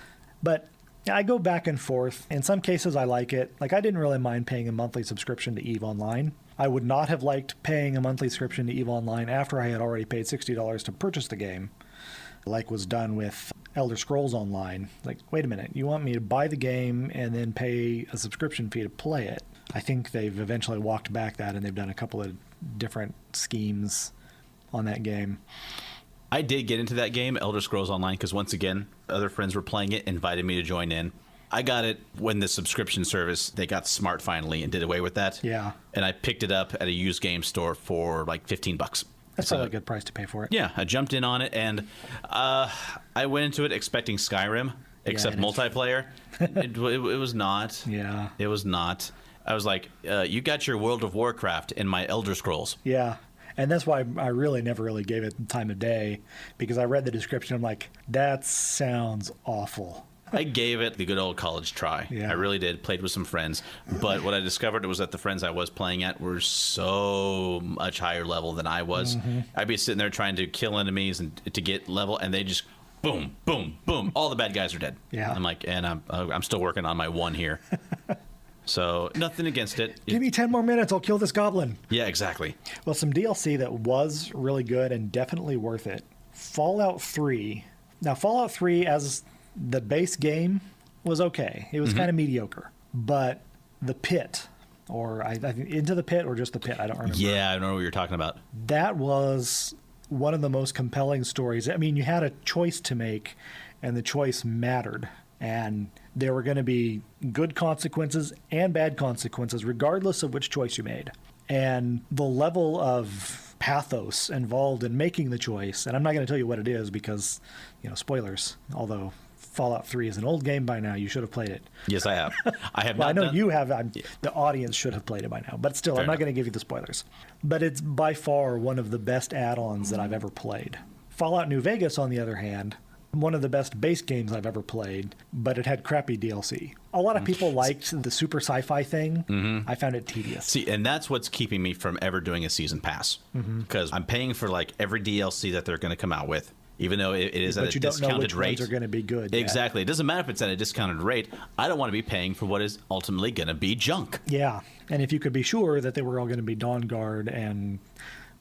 But I go back and forth. In some cases, I like it. Like, I didn't really mind paying a monthly subscription to EVE Online. I would not have liked paying a monthly subscription to EVE Online after I had already paid $60 to purchase the game, like was done with Elder Scrolls Online. Like, wait a minute, you want me to buy the game and then pay a subscription fee to play it? I think they've eventually walked back that, and they've done a couple of different schemes on that game. I did get into that game, Elder Scrolls Online, because once again, other friends were playing it, invited me to join in. I got it when the subscription service, they got smart finally and did away with that. Yeah. And I picked it up at a used game store for like $15. That's probably a good price to pay for it. Yeah, I jumped in on it, and I went into it expecting Skyrim, except multiplayer. It was not. Yeah. It was not. I was like, you got your World of Warcraft in my Elder Scrolls. Yeah. And that's why I really never really gave it the time of day, because I read the description. I'm like, that sounds awful. I gave it the good old college try. Yeah. I really did. Played with some friends. But what I discovered was that the friends I was playing at were so much higher level than I was. I'd be sitting there trying to kill enemies and to get level, and they just boom, boom, boom. All the bad guys are dead. Yeah. I'm like, and I'm still working on my one here. So nothing against it. Give me 10 more minutes, I'll kill this goblin. Yeah, exactly. Well, some DLC that was really good and definitely worth it. Fallout 3. Now, Fallout 3 as the base game was okay. It was kind of mediocre. But the pit, or I think Into the Pit or just the pit, I don't remember. Yeah, I don't know what you're talking about. That was one of the most compelling stories. I mean, you had a choice to make, and the choice mattered. And there were going to be good consequences and bad consequences, regardless of which choice you made. And the level of pathos involved in making the choice, and I'm not going to tell you what it is because, spoilers, although Fallout 3 is an old game by now, you should have played it. Yes, I have. I have Well, not I know you have. The audience should have played it by now. But still, I'm not going to give you the spoilers. But it's by far one of the best add-ons that I've ever played. Fallout New Vegas, on the other hand, one of the best base games I've ever played, but it had crappy DLC. A lot of people liked the super sci-fi thing. I found it tedious. See, and that's what's keeping me from ever doing a season pass, because I'm paying for like every DLC that they're going to come out with. Even though it is at a discounted rate. Ones are going to be good. Exactly. It doesn't matter if it's at a discounted rate. I don't want to be paying for what is ultimately going to be junk. Yeah. And if you could be sure that they were all going to be Dawnguard and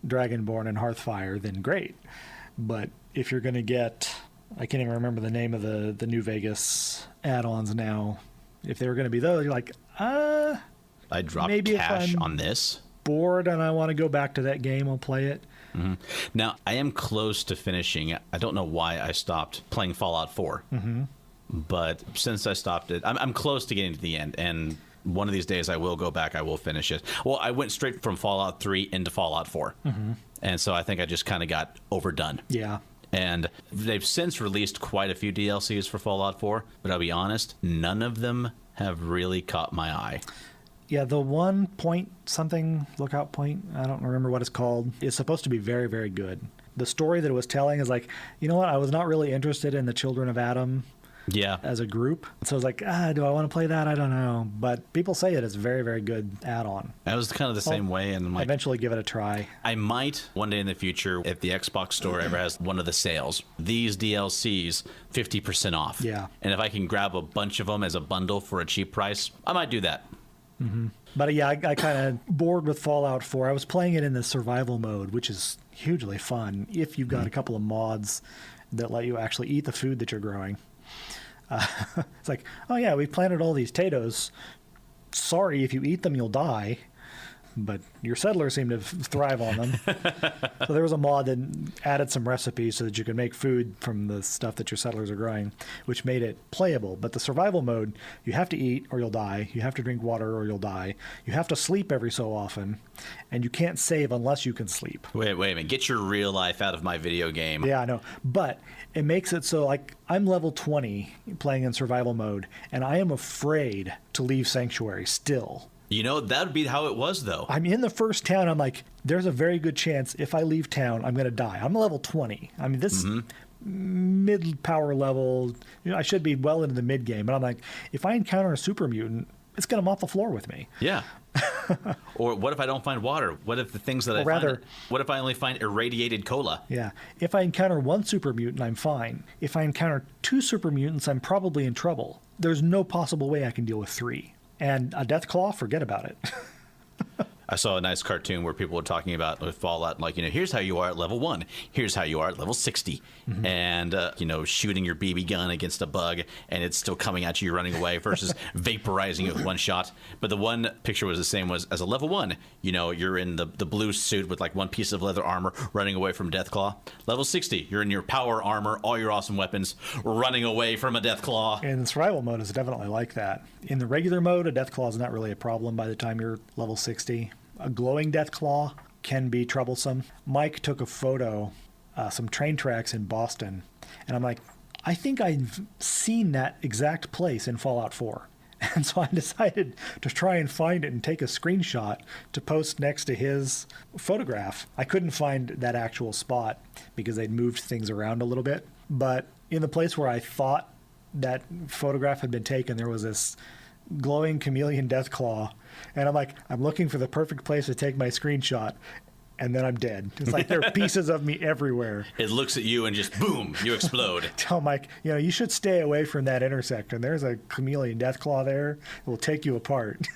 Dragonborn and Hearthfire, then great. But if you're going to get, I can't even remember the name of the New Vegas add-ons now. If they were going to be those, you're like, I dropped cash on this. Bored and I want to go back to that game, I'll play it. Mm-hmm. Now, I am close to finishing. I don't know why I stopped playing Fallout 4. But since I stopped it, I'm close to getting to the end. And one of these days I will go back. I will finish it. Well, I went straight from Fallout 3 into Fallout 4. And so I think I just kind of got overdone. Yeah. And they've since released quite a few DLCs for Fallout 4. But I'll be honest, none of them have really caught my eye. Yeah, the 1 point something, lookout point, I don't remember what it's called, is supposed to be very, very good. The story that it was telling is like, you know what, I was not really interested in the Children of Adam as a group. So I was like, do I want to play that? I don't know. But people say it is a very, very good add-on. I was kind of the same way. And I'm like, eventually give it a try. I might one day in the future, if the Xbox store ever has one of the sales, these DLCs 50% off. Yeah. And if I can grab a bunch of them as a bundle for a cheap price, I might do that. But yeah, I kind of bored with Fallout 4. I was playing it in the survival mode, which is hugely fun if you've got a couple of mods that let you actually eat the food that you're growing. It's like, oh yeah, we planted all these potatoes. Sorry, if you eat them, you'll die. But your settlers seem to thrive on them. So there was a mod that added some recipes so that you could make food from the stuff that your settlers are growing, which made it playable. But the survival mode, you have to eat or you'll die. You have to drink water or you'll die. You have to sleep every so often. And you can't save unless you can sleep. Wait a minute. Get your real life out of my video game. Yeah, I know. But it makes it so, like, I'm level 20 playing in survival mode, and I am afraid to leave Sanctuary still. You know, that would be how it was, though. I'm in the first town. I'm like, there's a very good chance if I leave town, I'm going to die. I'm level 20. I mean, this mid-power level, you know, I should be well into the mid-game. But I'm like, if I encounter a super mutant, it's going to mop the floor with me. Yeah. Or what if I don't find water? What if the things that find, what if I only find irradiated cola? Yeah. If I encounter one super mutant, I'm fine. If I encounter 2 super mutants, I'm probably in trouble. There's no possible way I can deal with 3. And a Deathclaw, forget about it. I saw a nice cartoon where people were talking about with Fallout, like, you know, here's how you are at level 1. Here's how you are at level 60. And, you know, shooting your BB gun against a bug and it's still coming at you, you're running away, versus vaporizing it with one shot. But the one picture was the same, was as a level 1, you know, you're in the blue suit with like one piece of leather armor running away from Deathclaw. Level 60, you're in your power armor, all your awesome weapons, running away from a Deathclaw. And survival mode is definitely like that. In the regular mode, a Deathclaw is not really a problem by the time you're level 60. A glowing Deathclaw can be troublesome. Mike took a photo, some train tracks in Boston, and I'm like, I think I've seen that exact place in Fallout 4. And so I decided to try and find it and take a screenshot to post next to his photograph. I couldn't find that actual spot because they'd moved things around a little bit. But in the place where I thought that photograph had been taken, there was this glowing chameleon Deathclaw. And I'm like, I'm looking for the perfect place to take my screenshot. And then I'm dead. It's like there are pieces of me everywhere. It looks at you and just boom, you explode. Tell Mike, you know, you should stay away from that intersection. There's a chameleon Deathclaw there. It will take you apart.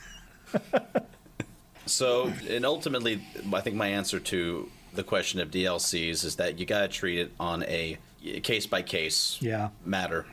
So, and ultimately, I think my answer to the question of DLCs is that you got to treat it on a case-by-case matter.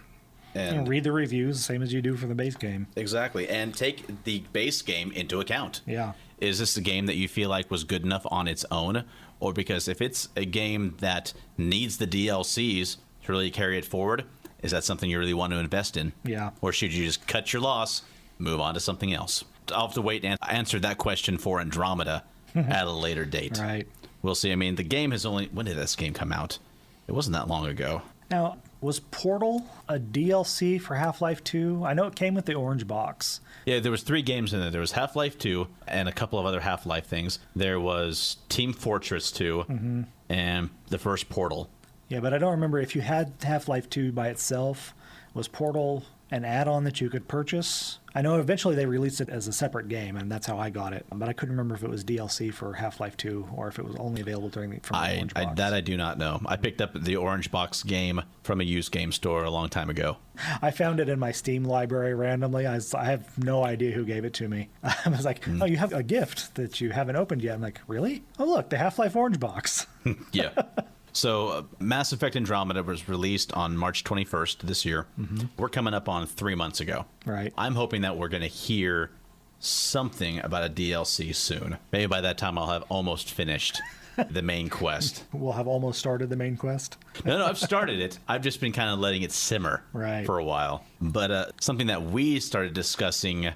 And read the reviews, same as you do for the base game. Exactly. And take the base game into account. Yeah. Is this a game that you feel like was good enough on its own? Or because if it's a game that needs the DLCs to really carry it forward, is that something you really want to invest in? Yeah. Or should you just cut your loss, move on to something else? I'll have to wait and answer that question for Andromeda at a later date. Right. We'll see. I mean, the game has only... When did this game come out? It wasn't that long ago. Now, was Portal a DLC for Half-Life 2? I know it came with the orange box. Yeah, there was 3 games in there. There was Half-Life 2 and a couple of other Half-Life things. There was Team Fortress 2 and the first Portal. Yeah, but I don't remember if you had Half-Life 2 by itself. Was Portal an add-on that you could purchase? I know eventually they released it as a separate game, and that's how I got it. But I couldn't remember if it was DLC for Half-Life 2 or if it was only available from the Orange Box. That I do not know. I picked up the Orange Box game from a used game store a long time ago. I found it in my Steam library randomly. I have no idea who gave it to me. I was like, oh, you have a gift that you haven't opened yet. I'm like, really? Oh, look, the Half-Life Orange Box. Yeah. So Mass Effect Andromeda was released on March 21st this year. Mm-hmm. We're coming up on 3 months ago. Right. I'm hoping that we're going to hear something about a DLC soon. Maybe by that time I'll have almost finished the main quest. We'll have almost started the main quest. No, I've started it. I've just been kind of letting it simmer for a while. But something that we started discussing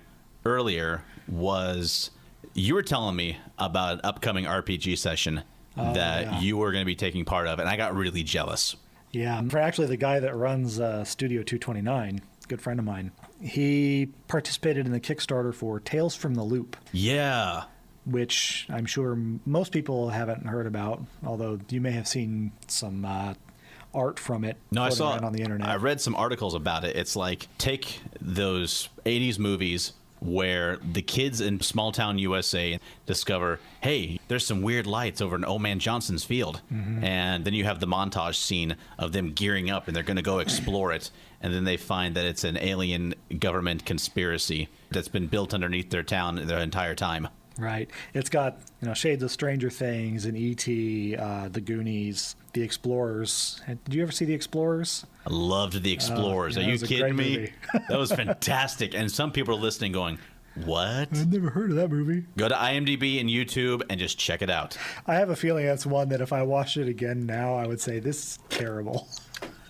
earlier was you were telling me about an upcoming RPG session that you were going to be taking part of, and I got really jealous. Yeah, for actually the guy that runs Studio 229, good friend of mine, he participated in the Kickstarter for Tales from the Loop. Yeah. Which I'm sure most people haven't heard about, although you may have seen some art from it. No, I saw it on the internet. I read some articles about it. It's like, take those 80s movies where the kids in small town USA discover, hey, there's some weird lights over in Old Man Johnson's field. Mm-hmm. And then you have the montage scene of them gearing up and they're going to go explore it. And then they find that it's an alien government conspiracy that's been built underneath their town their entire time. Right. It's got, shades of Stranger Things and E.T., The Goonies, The Explorers. Did you ever see The Explorers? I loved The Explorers. Are you kidding me? That was fantastic. And some people are listening going, what? I've never heard of that movie. Go to IMDb and YouTube and just check it out. I have a feeling that's one that if I watched it again now, I would say, this is terrible.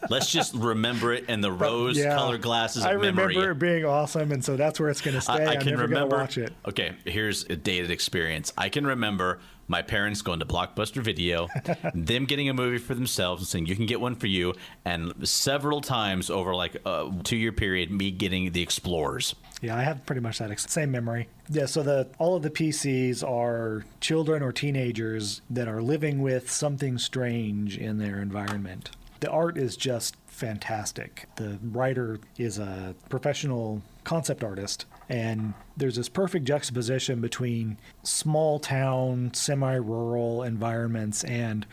Let's just remember it in the rose-colored glasses of memory. I remember it being awesome, and so that's where it's going to stay. I'm never going to watch it. Okay, here's a dated experience. I can remember my parents going to Blockbuster Video, them getting a movie for themselves and saying, you can get one for you, and several times over like a 2-year period, me getting The Explorers. Yeah, I have pretty much that same memory. Yeah, so all of the PCs are children or teenagers that are living with something strange in their environment. The art is just fantastic. The writer is a professional concept artist, and there's this perfect juxtaposition between small town, semi-rural environments and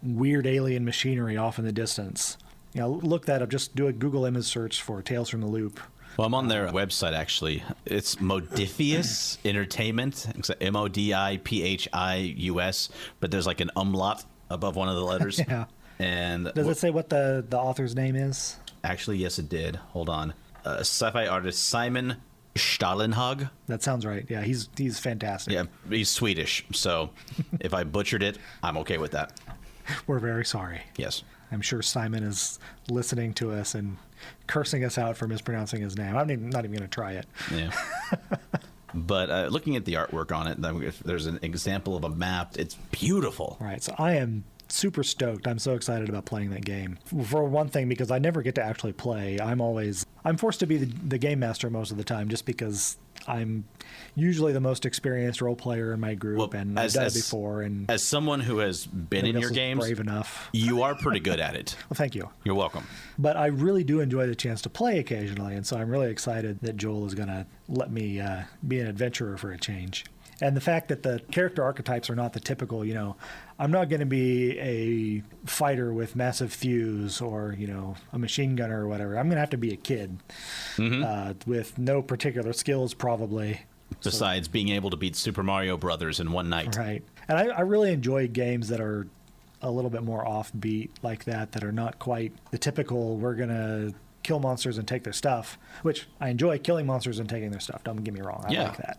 weird alien machinery off in the distance. Look that up. Just do a Google image search for Tales from the Loop. Well, I'm on their website, actually. It's Modifius Entertainment. It's Modipius, but there's like an umlaut above one of the letters. Yeah. And does it say what the author's name is? Actually, yes, it did. Hold on. Sci-fi artist Simon Stalenhag. That sounds right. Yeah, he's fantastic. Yeah, he's Swedish. So if I butchered it, I'm okay with that. We're very sorry. Yes. I'm sure Simon is listening to us and cursing us out for mispronouncing his name. I'm not even going to try it. Yeah. But looking at the artwork on it, there's an example of a map. It's beautiful. Right. So I am super stoked. I'm so excited about playing that game. For one thing, because I never get to actually play. I'm forced to be the game master most of the time just because I'm usually the most experienced role player in my group, and I've done it before. And as someone who has been in your games, brave enough, you are pretty good at it. Well, thank you. You're welcome. But I really do enjoy the chance to play occasionally, and so I'm really excited that Joel is going to let me be an adventurer for a change. And the fact that the character archetypes are not the typical, I'm not going to be a fighter with massive thews or, a machine gunner or whatever. I'm going to have to be a kid with no particular skills probably. Besides being able to beat Super Mario Brothers in one night. Right. And I really enjoy games that are a little bit more offbeat like that are not quite the typical, we're going to kill monsters and take their stuff, which I enjoy killing monsters and taking their stuff. Don't get me wrong. I like that.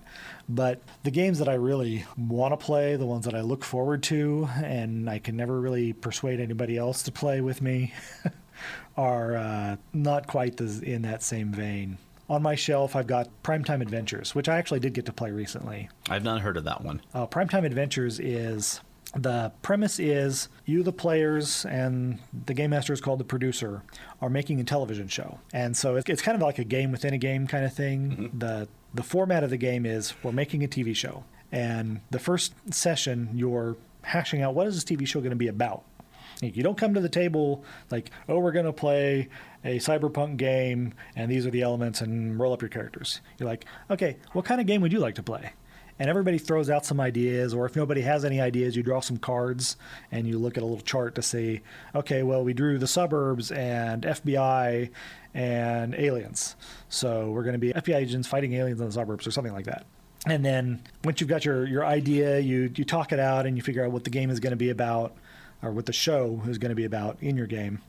But the games that I really want to play, the ones that I look forward to, and I can never really persuade anybody else to play with me, are not quite in that same vein. On my shelf, I've got Primetime Adventures, which I actually did get to play recently. I've not heard of that one. Primetime Adventures is... The premise is you, the players, and the game master is called the producer, are making a television show. And so it's kind of like a game within a game kind of thing. Mm-hmm. The format of the game is we're making a TV show. And the first session, you're hashing out what is this TV show going to be about. You don't come to the table like, oh, we're going to play a cyberpunk game, and these are the elements, and roll up your characters. You're like, okay, what kind of game would you like to play? And everybody throws out some ideas, or if nobody has any ideas, you draw some cards, and you look at a little chart to say, okay, well, we drew the suburbs and FBI and aliens. So we're going to be FBI agents fighting aliens in the suburbs or something like that. And then once you've got your idea, you talk it out, and you figure out what the game is going to be about, or what the show is going to be about in your game.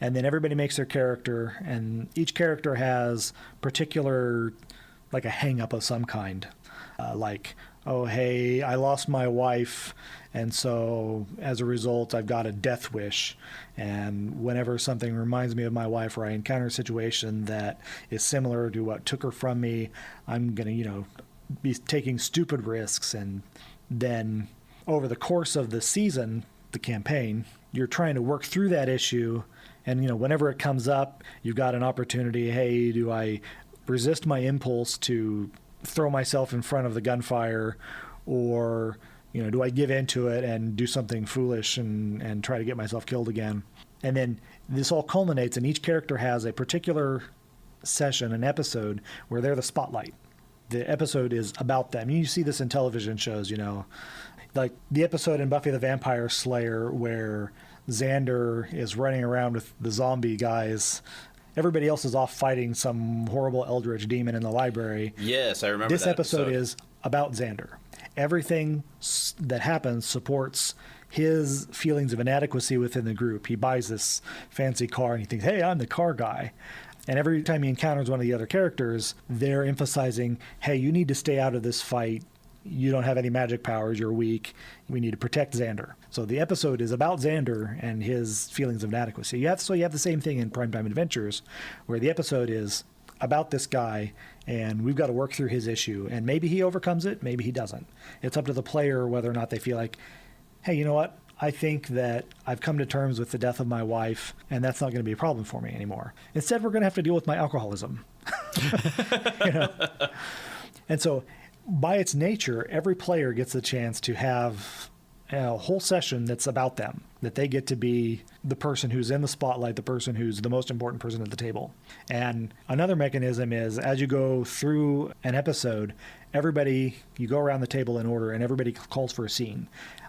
And then everybody makes their character, and each character has particular, like a hang-up of some kind. Like, oh, hey, I lost my wife, and so as a result, I've got a death wish. And whenever something reminds me of my wife, or I encounter a situation that is similar to what took her from me, I'm going to, be taking stupid risks. And then over the course of the season, the campaign, you're trying to work through that issue. And, whenever it comes up, you've got an opportunity. Hey, do I resist my impulse to throw myself in front of the gunfire, or, do I give into it and do something foolish and try to get myself killed again? And then this all culminates, and each character has a particular session, an episode, where they're the spotlight. The episode is about them. You see this in television shows, like the episode in Buffy the Vampire Slayer where Xander is running around with the zombie guys. Everybody else is off fighting some horrible eldritch demon in the library. Yes, I remember this that episode is about Xander. Everything that happens supports his feelings of inadequacy within the group. He buys this fancy car, and he thinks, hey, I'm the car guy. And every time he encounters one of the other characters, they're emphasizing, hey, you need to stay out of this fight. You don't have any magic powers. You're weak. We need to protect Xander. So the episode is about Xander and his feelings of inadequacy. You have the same thing in Primetime Adventures, where the episode is about this guy, and we've got to work through his issue. And maybe he overcomes it, maybe he doesn't. It's up to the player whether or not they feel like, hey, you know what? I think that I've come to terms with the death of my wife, and that's not going to be a problem for me anymore. Instead, we're going to have to deal with my alcoholism. And so, by its nature, every player gets a chance to have a whole session that's about them, that they get to be the person who's in the spotlight, the person who's the most important person at the table. And another mechanism is, as you go through an episode, you go around the table in order, and everybody calls for a scene.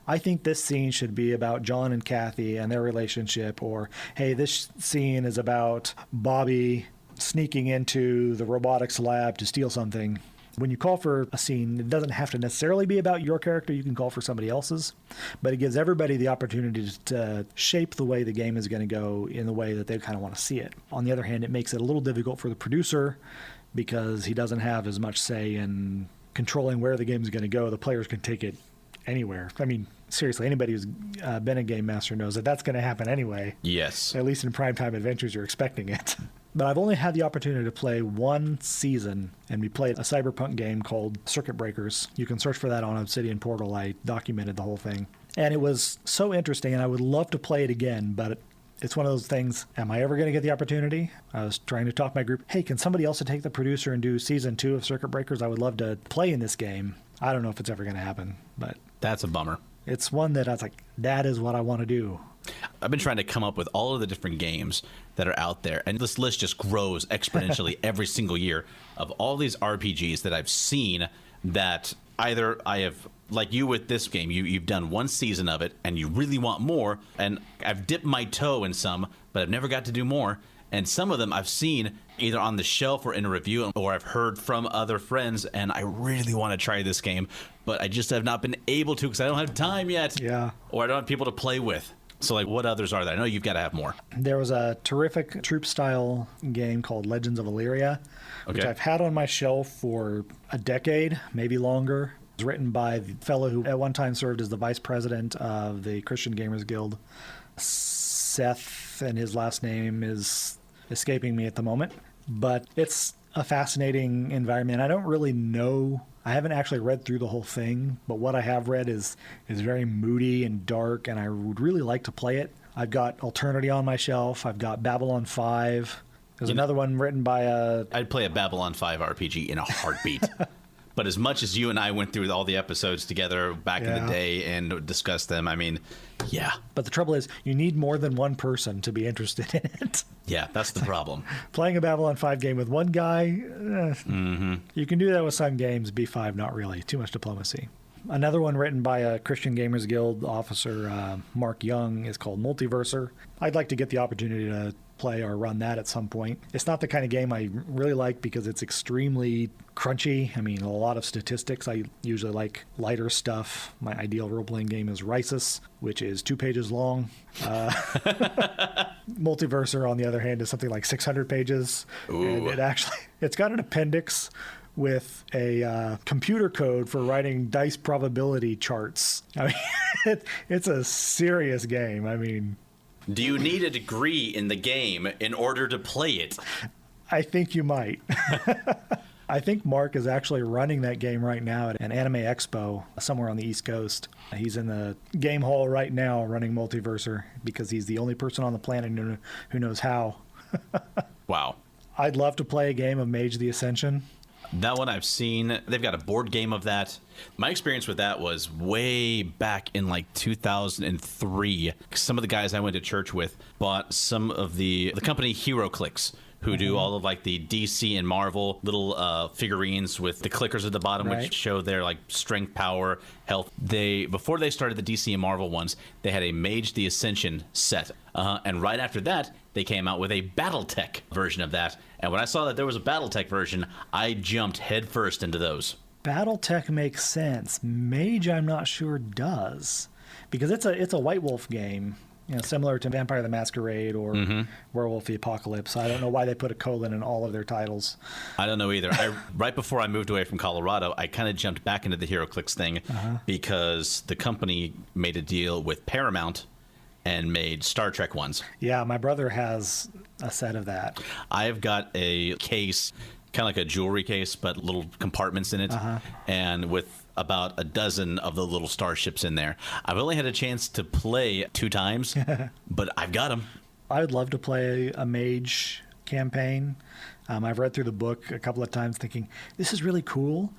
I think this scene should be about John and Kathy and their relationship, or, hey, this scene is about Bobby sneaking into the robotics lab to steal something. When you call for a scene, it doesn't have to necessarily be about your character. You can call for somebody else's, but it gives everybody the opportunity to shape the way the game is going to go in the way that they kind of want to see it. On the other hand, it makes it a little difficult for the producer because he doesn't have as much say in controlling where the game is going to go. The players can take it anywhere. I mean, seriously, anybody who's been a game master knows that that's going to happen anyway. Yes. At least in Primetime Adventures, you're expecting it. But I've only had the opportunity to play one season, and we played a cyberpunk game called Circuit Breakers. You can search for that on Obsidian Portal. I documented the whole thing. And it was so interesting, and I would love to play it again, but it's one of those things, am I ever going to get the opportunity? I was trying to talk my group, hey, can somebody else take the producer and do season 2 of Circuit Breakers? I would love to play in this game. I don't know if it's ever going to happen, but that's a bummer. It's one that I was like, that is what I want to do. I've been trying to come up with all of the different games that are out there, and this list just grows exponentially every single year of all these RPGs that I've seen that either I have, like you with this game, you've done one season of it and you really want more, and I've dipped my toe in some, but I've never got to do more. And some of them I've seen either on the shelf or in a review, or I've heard from other friends, and I really want to try this game, but I just have not been able to because I don't have time yet. Yeah. Or I don't have people to play with. So, like, what others are there? I know you've got to have more. There was a terrific troop-style game called Legends of Illyria, which I've had on my shelf for a decade, maybe longer. It was written by the fellow who at one time served as the vice president of the Christian Gamers Guild, Seth, and his last name is escaping me at the moment. But it's a fascinating environment. I don't really know. I haven't actually read through the whole thing, but what I have read is very moody and dark, and I would really like to play it. I've got Alternity on my shelf. I've got Babylon 5. There's another one written by I'd play a Babylon 5 RPG in a heartbeat. But as much as you and I went through all the episodes together back in the day and discussed them, I mean, yeah. But the trouble is, you need more than one person to be interested in it. Yeah, that's the problem. Playing a Babylon 5 game with one guy, you can do that with some games. B5, not really. Too much diplomacy. Another one written by a Christian Gamers Guild officer, Mark Young, is called Multiverser. I'd like to get the opportunity to play or run that at some point. It's not the kind of game I really like because it's extremely crunchy. I mean, a lot of statistics. I usually like lighter stuff. My ideal role-playing game is Risus, which is 2 pages long. Multiverser, on the other hand, is something like 600 pages. Ooh. And it's got an appendix with a computer code for writing dice probability charts. I mean, it's a serious game. I mean, do you need a degree in the game in order to play it? I think you might. I think Mark is actually running that game right now at an anime expo somewhere on the East Coast. He's in the game hall right now running Multiverser because he's the only person on the planet who knows how. Wow. I'd love to play a game of Mage the Ascension. That one I've seen. They've got a board game of that. My experience with that was way back in like 2003. Some of the guys I went to church with bought some of the company Hero Clix, who do all of like the DC and Marvel little figurines with the clickers at the bottom, which show their like strength, power, health. Before they started the DC and Marvel ones, they had a Mage the Ascension set. And right after that, they came out with a BattleTech version of that. And when I saw that there was a BattleTech version, I jumped headfirst into those. BattleTech makes sense. Mage, I'm not sure does, because it's a White Wolf game, similar to Vampire the Masquerade or Werewolf the Apocalypse. I don't know why they put a colon in all of their titles. I don't know either. Right before I moved away from Colorado, I kind of jumped back into the HeroClix thing because the company made a deal with Paramount and made Star Trek ones. Yeah, my brother has a set of that. I've got a case, kind of like a jewelry case, but little compartments in it, and with about a dozen of the little starships in there. I've only had a chance to play 2 times, but I've got them. I would love to play a Mage campaign. I've read through the book a couple of times thinking, this is really cool.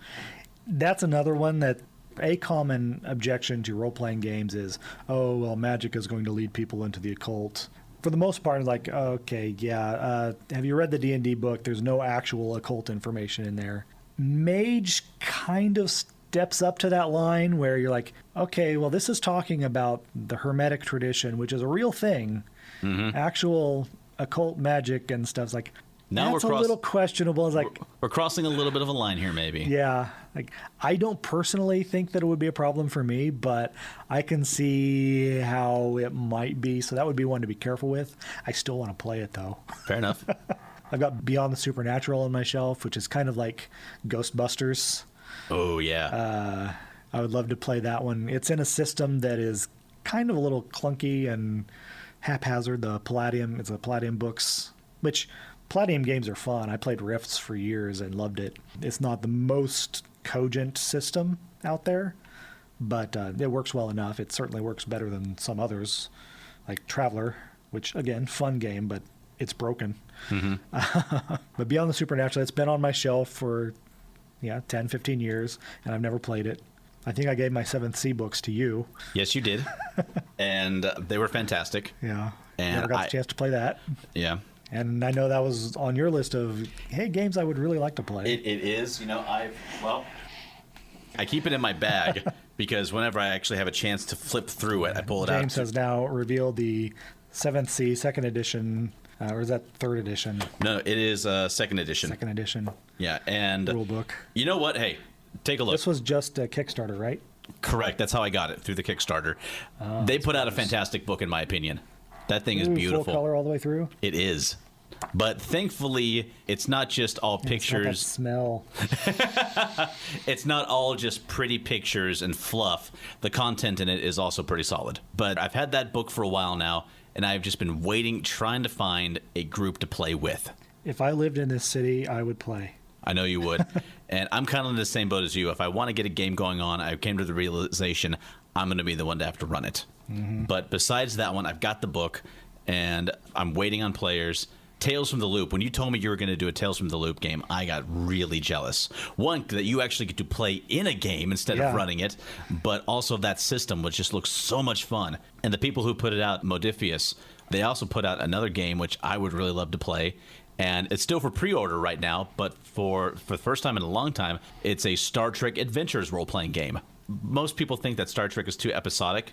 That's another one that a common objection to role-playing games is, oh, well, magic is going to lead people into the occult. For the most part, it's like, okay, yeah, have you read the D&D book? There's no actual occult information in there. Mage kind of steps up to that line where you're like, okay, well, this is talking about the Hermetic tradition, which is a real thing. Actual occult magic and stuff's like, now that's a little questionable. It's like we're crossing a little bit of a line here, maybe. Yeah, like I don't personally think that it would be a problem for me, but I can see how it might be. So that would be one to be careful with. I still want to play it though. Fair enough. I've got Beyond the Supernatural on my shelf, which is kind of like Ghostbusters. Oh yeah. I would love to play that one. It's in a system that is kind of a little clunky and haphazard. It's the Palladium books, which Palladium games are fun. I played Rifts for years and loved it. It's not the most cogent system out there, but it works well enough. It certainly works better than some others, like Traveler, which, again, fun game, but it's broken. But Beyond the Supernatural, it's been on my shelf for 10, 15 years, and I've never played it. I think I gave my 7th Sea books to you. Yes, you did. And they were fantastic. Yeah. And never got the chance to play that. Yeah. And I know that was on your list of, hey, games I would really like to play. It is. I keep it in my bag because whenever I actually have a chance to flip through it, I pull it out. James has now revealed the 7th Sea 2nd edition, or is that 3rd edition? No, it is 2nd edition. 2nd edition. Yeah, and rule book. You know what? Hey, take a look. This was just a Kickstarter, right? Correct. That's how I got it, through the Kickstarter. They put out a fantastic book, in my opinion. That thing is beautiful. Full color all the way through? It is. But thankfully, it's not just all pictures. It's not that smell. It's not all just pretty pictures and fluff. The content in it is also pretty solid. But I've had that book for a while now, and I've just been waiting, trying to find a group to play with. If I lived in this city, I would play. I know you would. And I'm kind of in the same boat as you. If I want to get a game going on, I came to the realization I'm going to be the one to have to run it. But besides that one, I've got the book, and I'm waiting on players. Tales from the Loop. When you told me you were going to do a Tales from the Loop game, I got really jealous. One, that you actually get to play in a game instead of running it, but also that system, which just looks so much fun. And the people who put it out, Modifius, they also put out another game, which I would really love to play. And it's still for pre-order right now, but for the first time in a long time, it's a Star Trek Adventures role-playing game. Most people think that Star Trek is too episodic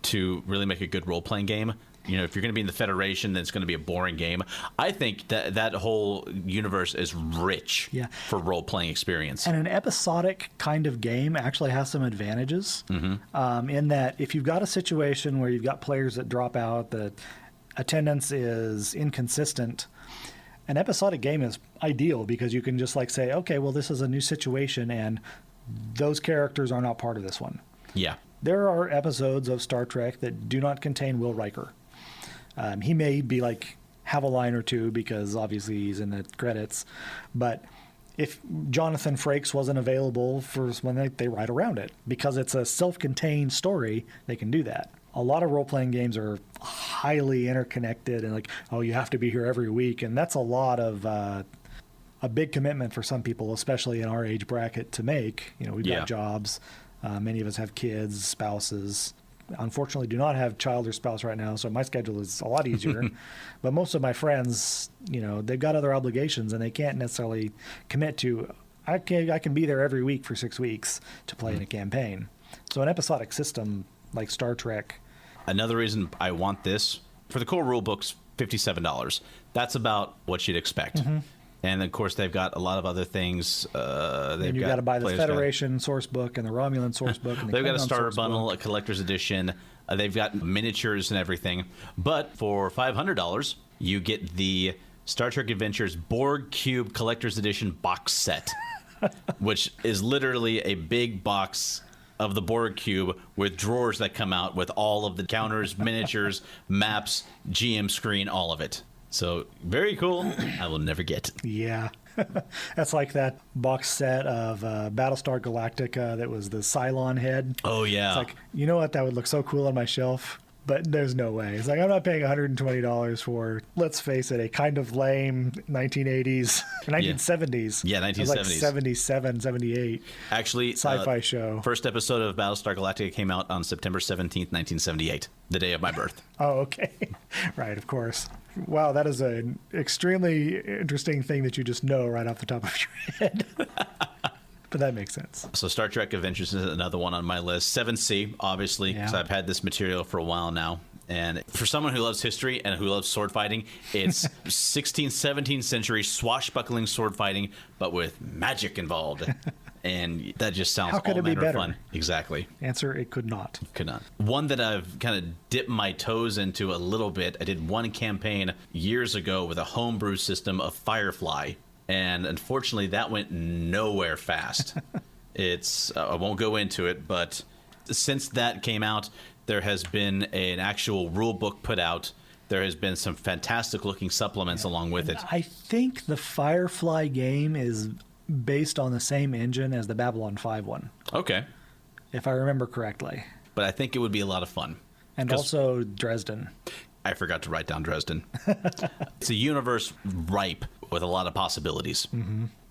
to really make a good role-playing game. You know, if you're going to be in the Federation, then it's going to be a boring game. I think that whole universe is rich for role-playing experience. And an episodic kind of game actually has some advantages in that if you've got a situation where you've got players that drop out, the attendance is inconsistent, an episodic game is ideal because you can just like say, okay, well, this is a new situation and those characters are not part of this one. Yeah. There are episodes of Star Trek that do not contain Will Riker. He may be like have a line or two because obviously he's in the credits, but if Jonathan Frakes wasn't available for when they write around it because it's a self-contained story, they can do that. A lot of role-playing games are highly interconnected and like, oh, you have to be here every week, and that's a lot of a big commitment for some people, especially in our age bracket, to make. You know, we've got jobs. Many of us have kids, spouses. Unfortunately, do not have child or spouse right now, so my schedule is a lot easier. But most of my friends, you know, they've got other obligations, and they can't necessarily commit to, I can be there every week for 6 weeks to play in a campaign. So an episodic system like Star Trek. Another reason I want this, for the core rule book's $57. That's about what you'd expect. And of course, they've got a lot of other things. You've got to buy the Federation source book and the Romulan source book. And they've got a starter bundle, a collector's edition. They've got miniatures and everything. But for $500, you get the Star Trek Adventures Borg Cube Collector's Edition box set, which is literally a big box of the Borg Cube with drawers that come out with all of the counters, miniatures, maps, GM screen, all of it. So, very cool. I will never get. Yeah. That's like that box set of Battlestar Galactica that was the Cylon head. Oh, yeah. It's like, you know what? That would look so cool on my shelf. But there's no way. It's like, I'm not paying $120 for, let's face it, a kind of lame 1980s, 1970s. Yeah, 1970s. Like 77, 78. Actually, sci-fi show. First episode of Battlestar Galactica came out on September 17th, 1978, the day of my birth. Oh, okay. Right, of course. Wow, that is an extremely interesting thing that you just know right off the top of your head. But that makes sense. So Star Trek Adventures is another one on my list. 7C, obviously, because I've had this material for a while now. And for someone who loves history and who loves sword fighting, it's 16th, 17th century swashbuckling sword fighting, but with magic involved. And that just sounds all manner of fun. Exactly. Answer, it could not. Could not. One that I've kind of dipped my toes into a little bit, I did one campaign years ago with a homebrew system of Firefly. And unfortunately, that went nowhere fast. I won't go into it, but since that came out, there has been an actual rule book put out. There has been some fantastic looking supplements along with it. I think the Firefly game is based on the same engine as the Babylon 5 one. Okay. If I remember correctly. But I think it would be a lot of fun. And also Dresden. I forgot to write down Dresden. It's a universe ripe with a lot of possibilities.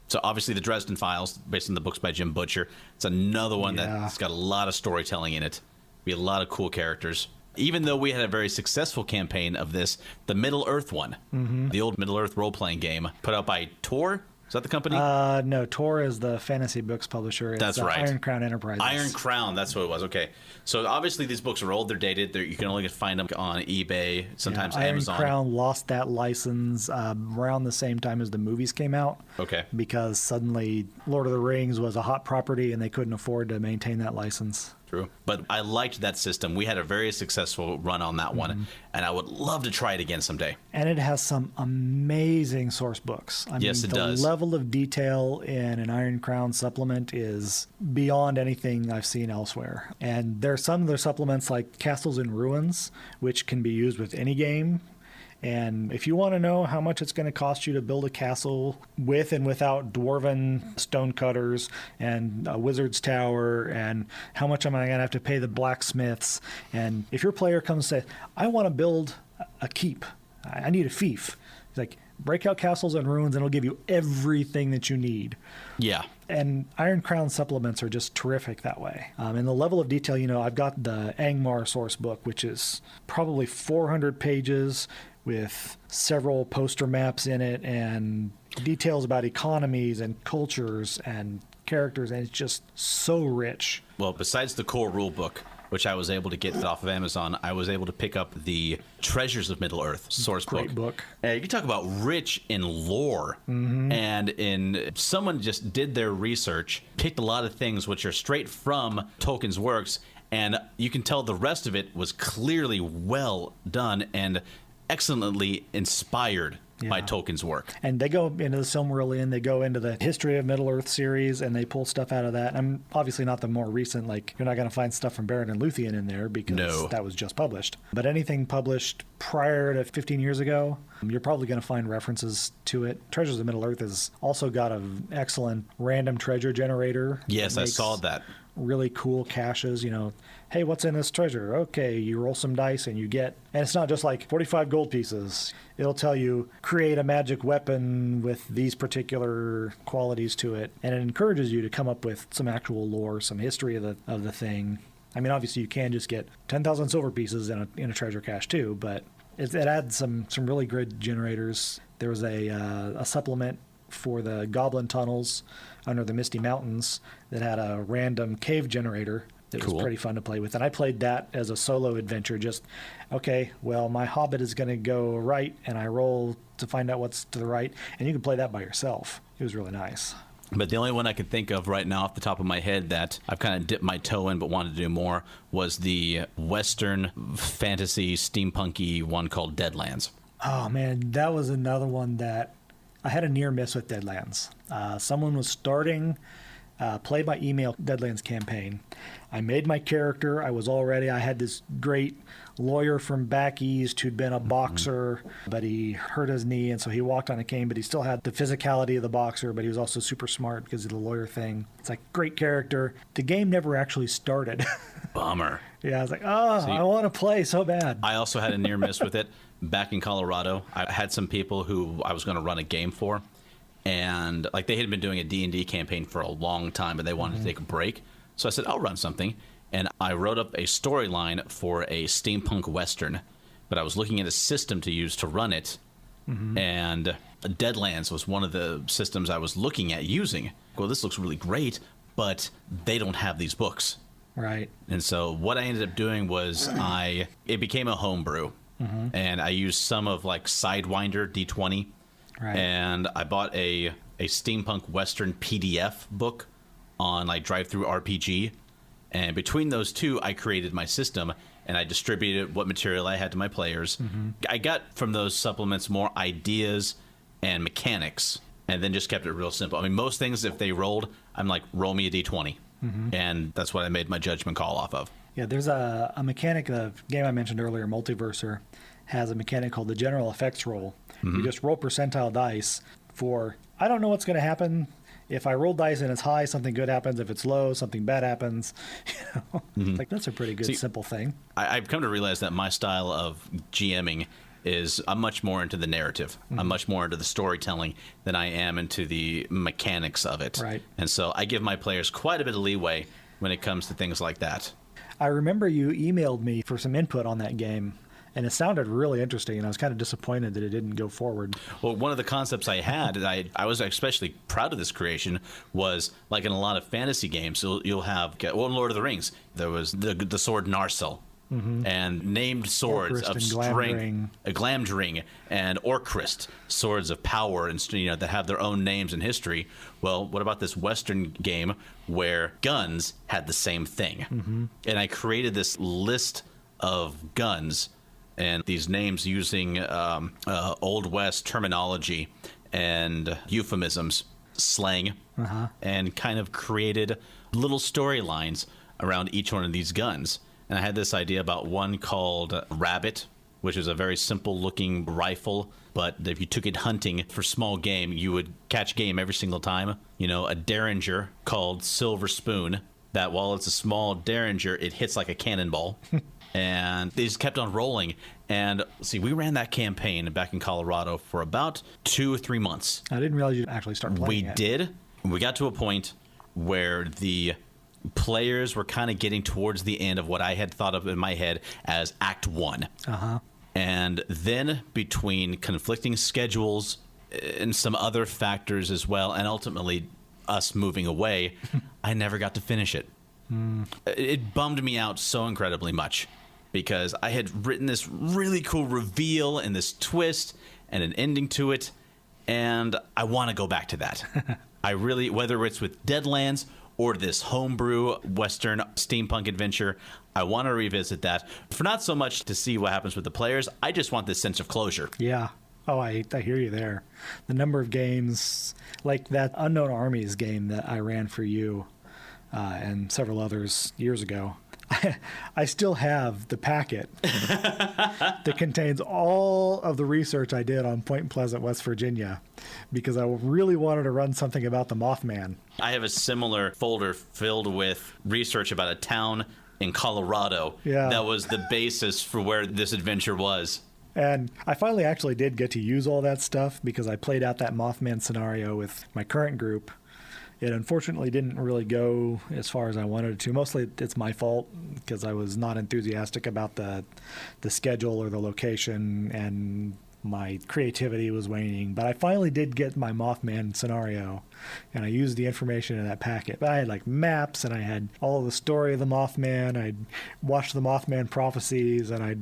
So obviously the Dresden Files, based on the books by Jim Butcher, it's another one that's got a lot of storytelling in it. Be a lot of cool characters. Even though we had a very successful campaign of this, the Middle Earth one, the old Middle Earth role-playing game, put out by Tor. Is that the company? No, Tor is the fantasy books publisher. It's that's right. Iron Crown Enterprises. Iron Crown, that's what it was. Okay. So obviously these books are old, they're dated. You can only find them on eBay, sometimes Amazon. Iron Crown lost that license around the same time as the movies came out. Okay. Because suddenly Lord of the Rings was a hot property and they couldn't afford to maintain that license. True. But I liked that system. We had a very successful run on that one, and I would love to try it again someday. And it has some amazing source books. Yes, it does. The level of detail in an Iron Crown supplement is beyond anything I've seen elsewhere. And there are some of their supplements like Castles in Ruins, which can be used with any game. And if you want to know how much it's going to cost you to build a castle with and without dwarven stonecutters and a wizard's tower, and how much am I going to have to pay the blacksmiths, and if your player comes and says, I want to build a keep, I need a fief, it's like, break out castles and ruins, and it'll give you everything that you need. Yeah. And Iron Crown supplements are just terrific that way. And the level of detail, I've got the Angmar source book, which is probably 400 pages with several poster maps in it and details about economies and cultures and characters, and it's just so rich. Well, besides the core rule book, which I was able to get off of Amazon, I was able to pick up the Treasures of Middle-earth source book. Great book. You can talk about rich in lore, and someone just did their research, picked a lot of things which are straight from Tolkien's works, and you can tell the rest of it was clearly well done and excellently inspired by Tolkien's work. And they go into the Silmarillion, they go into the History of Middle-earth series, and they pull stuff out of that. I'm obviously not the more recent, like, you're not going to find stuff from Beren and Luthien in there because that was just published. But anything published prior to 15 years ago, you're probably going to find references to it. Treasures of Middle-earth has also got an excellent random treasure generator. Yes, I saw that. Really cool caches, hey, what's in this treasure? Okay, you roll some dice and you get, and it's not just like 45 gold pieces. It'll tell you create a magic weapon with these particular qualities to it, and it encourages you to come up with some actual lore, some history of the thing. I mean, obviously you can just get 10,000 silver pieces in a treasure cache too, but it adds some really good generators. There was a supplement for the Goblin Tunnels under the Misty Mountains that had a random cave generator that was pretty fun to play with. And I played that as a solo adventure. Just, okay, well, my hobbit is going to go right, and I roll to find out what's to the right. And you can play that by yourself. It was really nice. But the only one I could think of right now off the top of my head that I've kind of dipped my toe in but wanted to do more was the Western fantasy steampunky one called Deadlands. Oh, man, that was another one that I had a near miss with Deadlands. Someone was starting play by email Deadlands campaign. I made my character. I had this great lawyer from back east who'd been a boxer, but he hurt his knee, and so he walked on a cane, but he still had the physicality of the boxer, but he was also super smart because of the lawyer thing. It's like, great character. The game never actually started. Bummer. Yeah, I was like, I want to play so bad. I also had a near miss with it. Back in Colorado, I had some people who I was going to run a game for, and like they had been doing a D&D campaign for a long time, but they wanted to take a break. So I said, I'll run something. And I wrote up a storyline for a steampunk Western, but I was looking at a system to use to run it, and Deadlands was one of the systems I was looking at using. Well, this looks really great, but they don't have these books. Right. And so what I ended up doing was it became a homebrew. And I used some of like Sidewinder D20, and I bought a steampunk Western PDF book on like Drive-Thru RPG, and between those two, I created my system and I distributed what material I had to my players. I got from those supplements more ideas and mechanics, and then just kept it real simple. I mean, most things, if they rolled, I'm like, roll me a D20, and that's what I made my judgment call off of. Yeah, there's a mechanic, the game I mentioned earlier, Multiverser, has a mechanic called the General Effects Roll. You just roll percentile dice for, I don't know what's going to happen. If I roll dice and it's high, something good happens. If it's low, something bad happens. Like, that's a pretty good, simple thing. I've come to realize that my style of GMing is I'm much more into the narrative. I'm much more into the storytelling than I am into the mechanics of it. Right. And so I give my players quite a bit of leeway when it comes to things like that. I remember you emailed me for some input on that game, and it sounded really interesting, and I was kind of disappointed that it didn't go forward. Well, one of the concepts I had, and I was especially proud of this creation, was like in a lot of fantasy games, you'll have, well, in Lord of the Rings, there was the sword Narsil, and named swords Orcrist of and strength, Glamdring and Orcrist, swords of power, and that have their own names and history. Well, what about this Western game where guns had the same thing? And I created this list of guns and these names using Old West terminology and euphemisms, slang, and kind of created little storylines around each one of these guns. And I had this idea about one called Rabbit, which is a very simple-looking rifle, but if you took it hunting for small game, you would catch game every single time. You know, a Derringer called Silver Spoon, that while it's a small Derringer, it hits like a cannonball. And they just kept on rolling. And see, we ran that campaign back in Colorado for about 2 or 3 months. I didn't realize you'd actually start playing it. Did. We got to a point where the players were kind of getting towards the end of what I had thought of in my head as Act 1. Uh-huh. And then between conflicting schedules and some other factors as well, and ultimately us moving away, I never got to finish it. It bummed me out so incredibly much because I had written this really cool reveal and this twist and an ending to it, and I want to go back to that. I really, whether it's with Deadlands or this homebrew Western steampunk adventure, I want to revisit that. For not so much to see what happens with the players, I just want this sense of closure. Yeah. Oh, I hear you there. The number of games, like that Unknown Armies game that I ran for you and several others years ago, I still have the packet that contains all of the research I did on Point Pleasant, West Virginia, because I really wanted to run something about the Mothman. I have a similar folder filled with research about a town in Colorado that was the basis for where this adventure was. And I finally actually did get to use all that stuff because I played out that Mothman scenario with my current group. It unfortunately didn't really go as far as I wanted it to. Mostly it's my fault because I was not enthusiastic about the schedule or the location, and my creativity was waning. But I finally did get my Mothman scenario, and I used the information in that packet. But I had like maps, and I had all of the story of the Mothman. I'd watched the Mothman prophecies, and I'd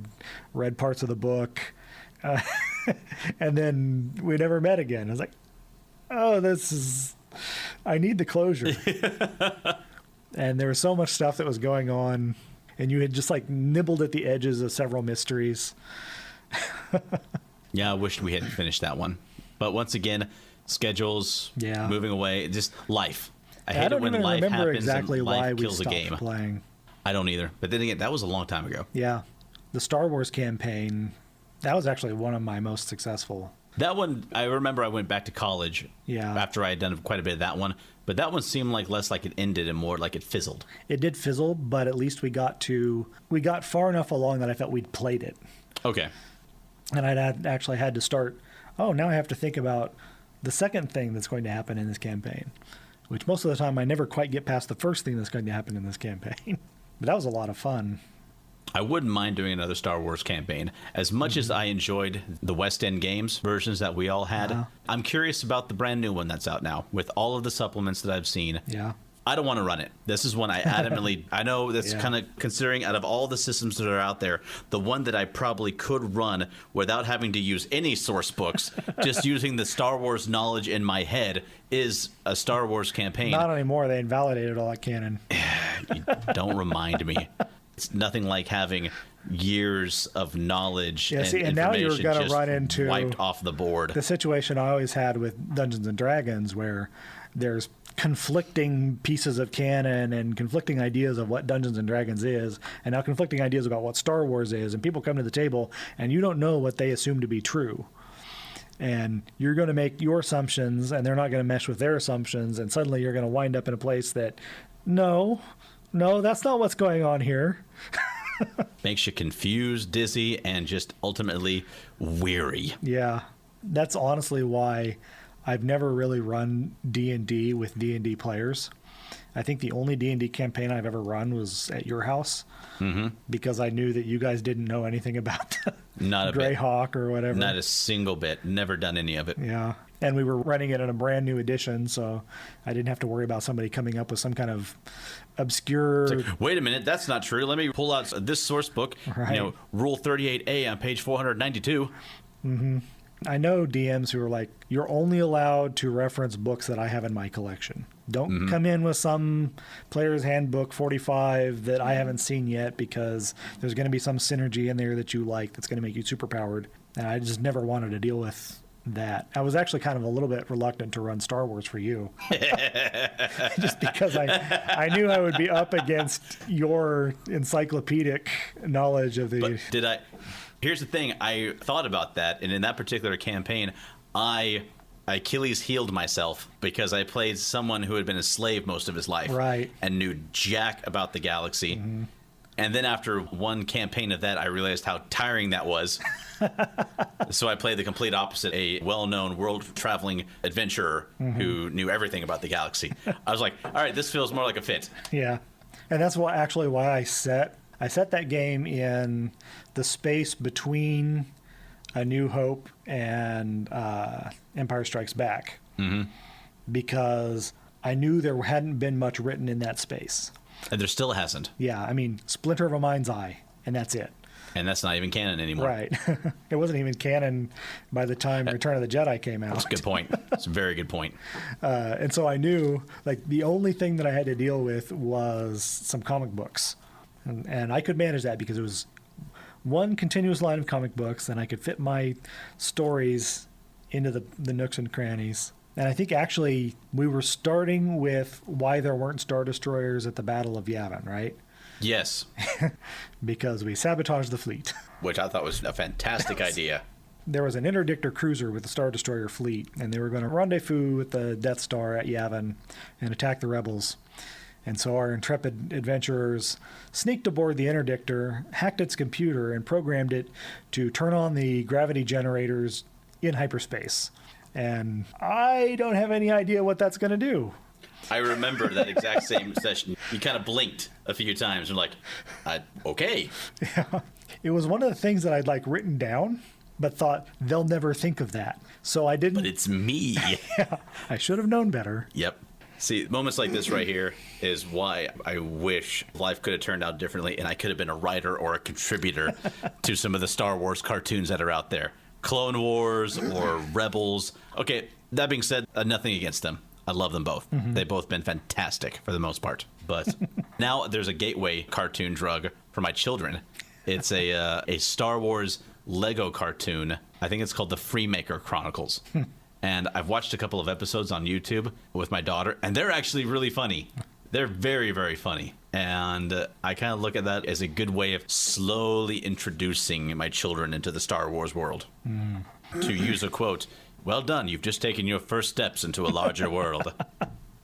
read parts of the book. And then we never met again. I was like, oh, I need the closure. And there was so much stuff that was going on, and you had just like nibbled at the edges of several mysteries. Yeah, I wished we hadn't finished that one. But once again, schedules, moving away, just life. I hate it when life happens exactly and life why kills we a game. Playing. I don't either. But then again, that was a long time ago. Yeah. The Star Wars campaign, that was actually one of my most successful. That one, I remember I went back to college after I had done quite a bit of that one. But that one seemed like less like it ended and more like it fizzled. It did fizzle, but at least we got far enough along that I felt we'd played it. Okay. And I'd actually had to start, now I have to think about the second thing that's going to happen in this campaign, which most of the time I never quite get past the first thing that's going to happen in this campaign. But that was a lot of fun. I wouldn't mind doing another Star Wars campaign. As much as I enjoyed the West End Games versions that we all had, I'm curious about the brand new one that's out now with all of the supplements that I've seen. Yeah. I don't want to run it. This is one I adamantly, I know that's kind of considering out of all the systems that are out there, the one that I probably could run without having to use any source books, just using the Star Wars knowledge in my head is a Star Wars campaign. Not anymore. They invalidated all that canon. Don't remind me. It's nothing like having years of knowledge and now you're information going to just run into wiped off the board. The situation I always had with Dungeons and Dragons, where there's conflicting pieces of canon and conflicting ideas of what Dungeons and Dragons is, and now conflicting ideas about what Star Wars is, and people come to the table and you don't know what they assume to be true. And you're going to make your assumptions, and they're not going to mesh with their assumptions, and suddenly you're going to wind up in a place that, no, that's not what's going on here. Makes you confused, dizzy, and just ultimately weary. Yeah. That's honestly why I've never really run D&D with D&D players. I think the only D&D campaign I've ever run was at your house, because I knew that you guys didn't know anything about Greyhawk or whatever. Not a single bit. Never done any of it. Yeah. And we were running it in a brand new edition, so I didn't have to worry about somebody coming up with some kind of obscure... Like, wait a minute, that's not true. Let me pull out this source book, right. Rule 38A on page 492. Mm-hmm. I know DMs who are like, you're only allowed to reference books that I have in my collection. Don't come in with some player's handbook 45 that I haven't seen yet, because there's going to be some synergy in there that you like that's going to make you superpowered. And I just never wanted to deal with that. I was actually kind of a little bit reluctant to run Star Wars for you. Just because I knew I would be up against your encyclopedic knowledge of the... But here's the thing. I thought about that, and in that particular campaign, I Achilles healed myself because I played someone who had been a slave most of his life, right, and knew jack about the galaxy. And then after one campaign of that, I realized how tiring that was. So I played the complete opposite, a well-known world-traveling adventurer who knew everything about the galaxy. I was like, all right, this feels more like a fit. Yeah. And that's why I set that game in the space between A New Hope and Empire Strikes Back. Mm-hmm. Because I knew there hadn't been much written in that space. And there still hasn't. Yeah, I mean, Splinter of a Mind's Eye, and that's it. And that's not even canon anymore. Right. It wasn't even canon by the time Return of the Jedi came out. That's a good point. That's a very good point. And so I knew, like, the only thing that I had to deal with was some comic books. And I could manage that because it was one continuous line of comic books, and I could fit my stories into the nooks and crannies. And I think actually we were starting with why there weren't Star Destroyers at the Battle of Yavin, right? Yes. Because we sabotaged the fleet. Which I thought was a fantastic idea. There was an interdictor cruiser with the Star Destroyer fleet, and they were going to rendezvous with the Death Star at Yavin and attack the rebels. And so our intrepid adventurers sneaked aboard the interdictor, hacked its computer, and programmed it to turn on the gravity generators in hyperspace. And I don't have any idea what that's going to do. I remember that exact same session. You kind of blinked a few times and like, okay. Yeah. It was one of the things that I'd like written down, but thought they'll never think of that. So I didn't. But it's me. Yeah, I should have known better. Yep. See, moments like this right here is why I wish life could have turned out differently and I could have been a writer or a contributor to some of the Star Wars cartoons that are out there. Clone Wars or Rebels. Okay, that being said, nothing against them. I love them both. Mm-hmm. They've both been fantastic for the most part. But now there's a gateway cartoon drug for my children. It's a Star Wars Lego cartoon. I think it's called the Freemaker Chronicles. And I've watched a couple of episodes on YouTube with my daughter, and they're actually really funny. They're very, very funny. And I kind of look at that as a good way of slowly introducing my children into the Star Wars world. To use a quote, well done, you've just taken your first steps into a larger world.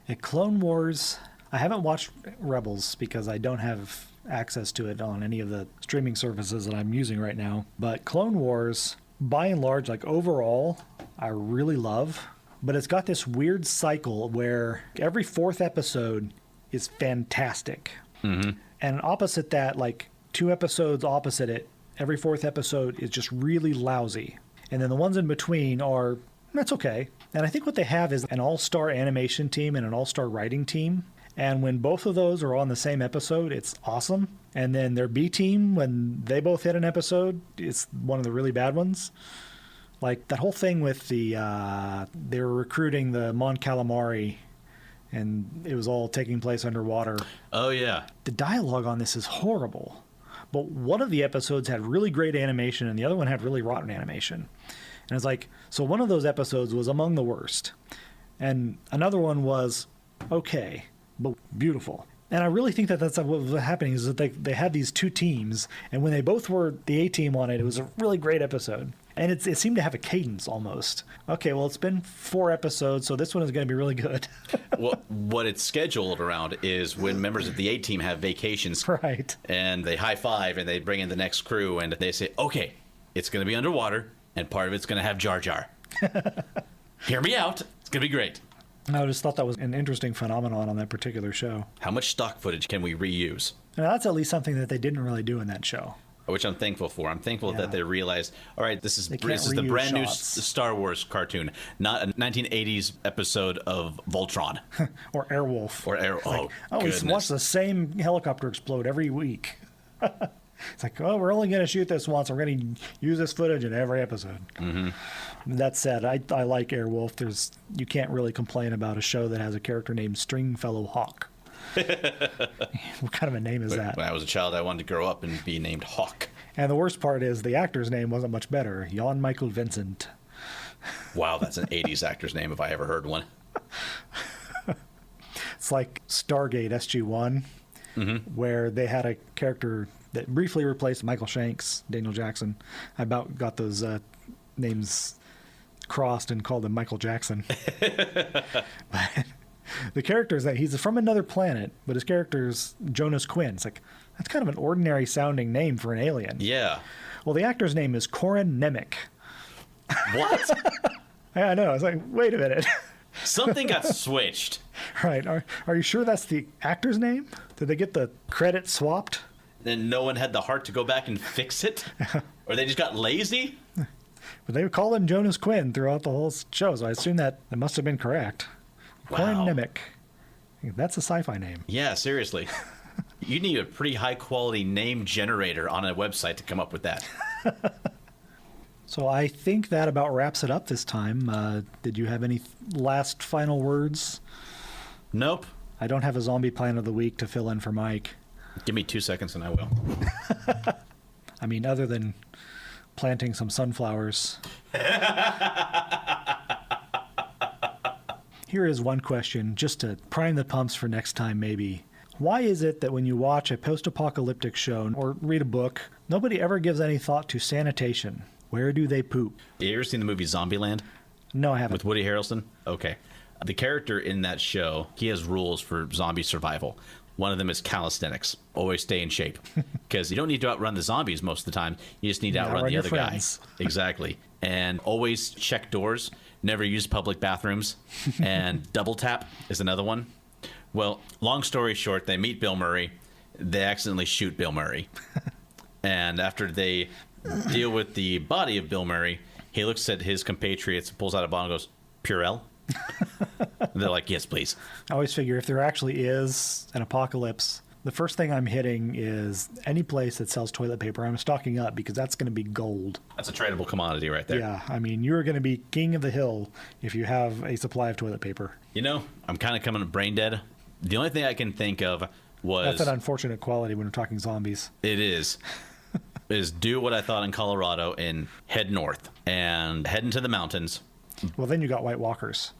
At Clone Wars, I haven't watched Rebels because I don't have access to it on any of the streaming services that I'm using right now. But Clone Wars, by and large, like overall, I really love. But it's got this weird cycle where every fourth episode is fantastic. Mm-hmm. And opposite that, like 2 episodes opposite it, every fourth episode is just really lousy. And then the ones in between are, that's okay. And I think what they have is an all-star animation team and an all-star writing team. And when both of those are on the same episode, it's awesome. And then their B team, when they both hit an episode, it's one of the really bad ones. Like that whole thing with they were recruiting the Mon Calamari, and it was all taking place underwater. Oh, yeah. The dialogue on this is horrible. But one of the episodes had really great animation, and the other one had really rotten animation. And it's like, so one of those episodes was among the worst. And another one was okay, but beautiful. And I really think that that's what was happening, is that they had these 2 teams, and when they both were the A team on it, it was a really great episode. And it seemed to have a cadence almost. Okay, well, it's been 4 episodes, so this one is going to be really good. Well, what it's scheduled around is when members of the A team have vacations. Right. And they high five and they bring in the next crew and they say, okay, it's going to be underwater and part of it's going to have Jar Jar. Hear me out. It's going to be great. I just thought that was an interesting phenomenon on that particular show. How much stock footage can we reuse? And that's at least something that they didn't really do in that show. Which I'm thankful for. I'm thankful that they realized, all right, this is the brand new Star Wars cartoon, not a 1980s episode of Voltron. Or Airwolf. We watch the same helicopter explode every week. It's like, oh, we're only going to shoot this once. We're going to use this footage in every episode. Mm-hmm. That said, I like Airwolf. You can't really complain about a show that has a character named Stringfellow Hawk. What kind of a name is that? When I was a child, I wanted to grow up and be named Hawk. And the worst part is the actor's name wasn't much better. Jan Michael Vincent. Wow, that's an 80s actor's name if I ever heard one. It's like Stargate SG-1, where they had a character that briefly replaced Michael Shanks, Daniel Jackson. I about got those names crossed and called him Michael Jackson. But The character is that he's from another planet, but his character's Jonas Quinn. It's like, that's kind of an ordinary sounding name for an alien. Yeah. Well, the actor's name is Corin Nemec. What? Yeah, I know. I was like, wait a minute. Something got switched. Right. Are you sure that's the actor's name? Did they get the credit swapped? Then no one had the heart to go back and fix it? Or they just got lazy? But they would call him Jonas Quinn throughout the whole show, so I assume that must have been correct. Corin Wow. Nemec. That's a sci-fi name. Yeah, seriously. You need a pretty high-quality name generator on a website to come up with that. So I think that about wraps it up this time. Did you have any last final words? Nope. I don't have a zombie plan of the week to fill in for Mike. Give me 2 seconds and I will. I mean, other than planting some sunflowers. Here is one question, just to prime the pumps for next time maybe. Why is it that when you watch a post-apocalyptic show or read a book, nobody ever gives any thought to sanitation? Where do they poop? You ever seen the movie Zombieland? No, I haven't. With Woody Harrelson? Okay. The character in that show, he has rules for zombie survival. One of them is calisthenics. Always stay in shape. Because you don't need to outrun the zombies most of the time. You just need to outrun the your other friends. guy. Exactly. And always check doors. Never use public bathrooms. And double tap is another one. Well, long story short, they meet Bill Murray. They accidentally shoot Bill Murray. And after they deal with the body of Bill Murray, he looks at his compatriots, pulls out a bottle and goes, Purell? They're like, yes, please. I always figure if there actually is an apocalypse, the first thing I'm hitting is any place that sells toilet paper. I'm stocking up because that's going to be gold. That's a tradable commodity right there. Yeah, I mean, you're going to be king of the hill if you have a supply of toilet paper. You know, I'm kind of coming brain dead. The only thing I can think of was... That's an unfortunate quality when we're talking zombies. It is do what I thought in Colorado and head north and head into the mountains. Well, then you got White Walkers.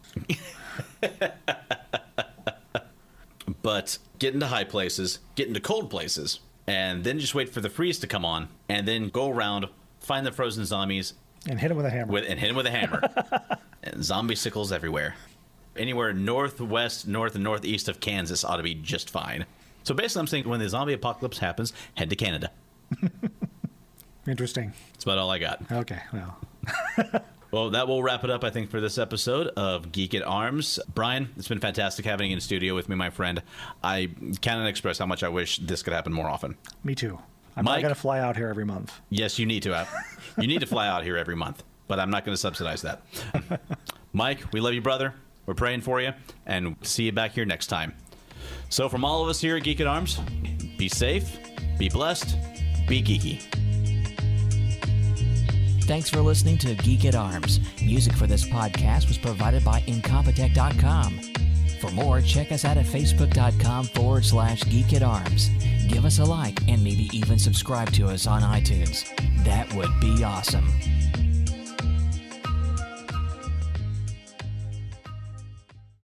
But get into high places, get into cold places, and then just wait for the freeze to come on, and then go around, find the frozen zombies, And hit them with a hammer. and hit them with a hammer. And zombie sickles everywhere. Anywhere northwest, north, and northeast of Kansas ought to be just fine. So basically, I'm saying when the zombie apocalypse happens, head to Canada. Interesting. That's about all I got. Okay, well. Well, that will wrap it up, I think, for this episode of Geek at Arms. Bryan, it's been fantastic having you in studio with me, my friend. I cannot express how much I wish this could happen more often. Me too. I'm Mike? not going to fly out here every month. Yes, you need to. You need to fly out here every month, but I'm not going to subsidize that. Mike, we love you, brother. We're praying for you, and see you back here next time. So from all of us here at Geek at Arms, be safe, be blessed, be geeky. Thanks for listening to Geek at Arms. Music for this podcast was provided by Incompetech.com. For more, check us out at Facebook.com/Geek at Arms. Give us a like and maybe even subscribe to us on iTunes. That would be awesome.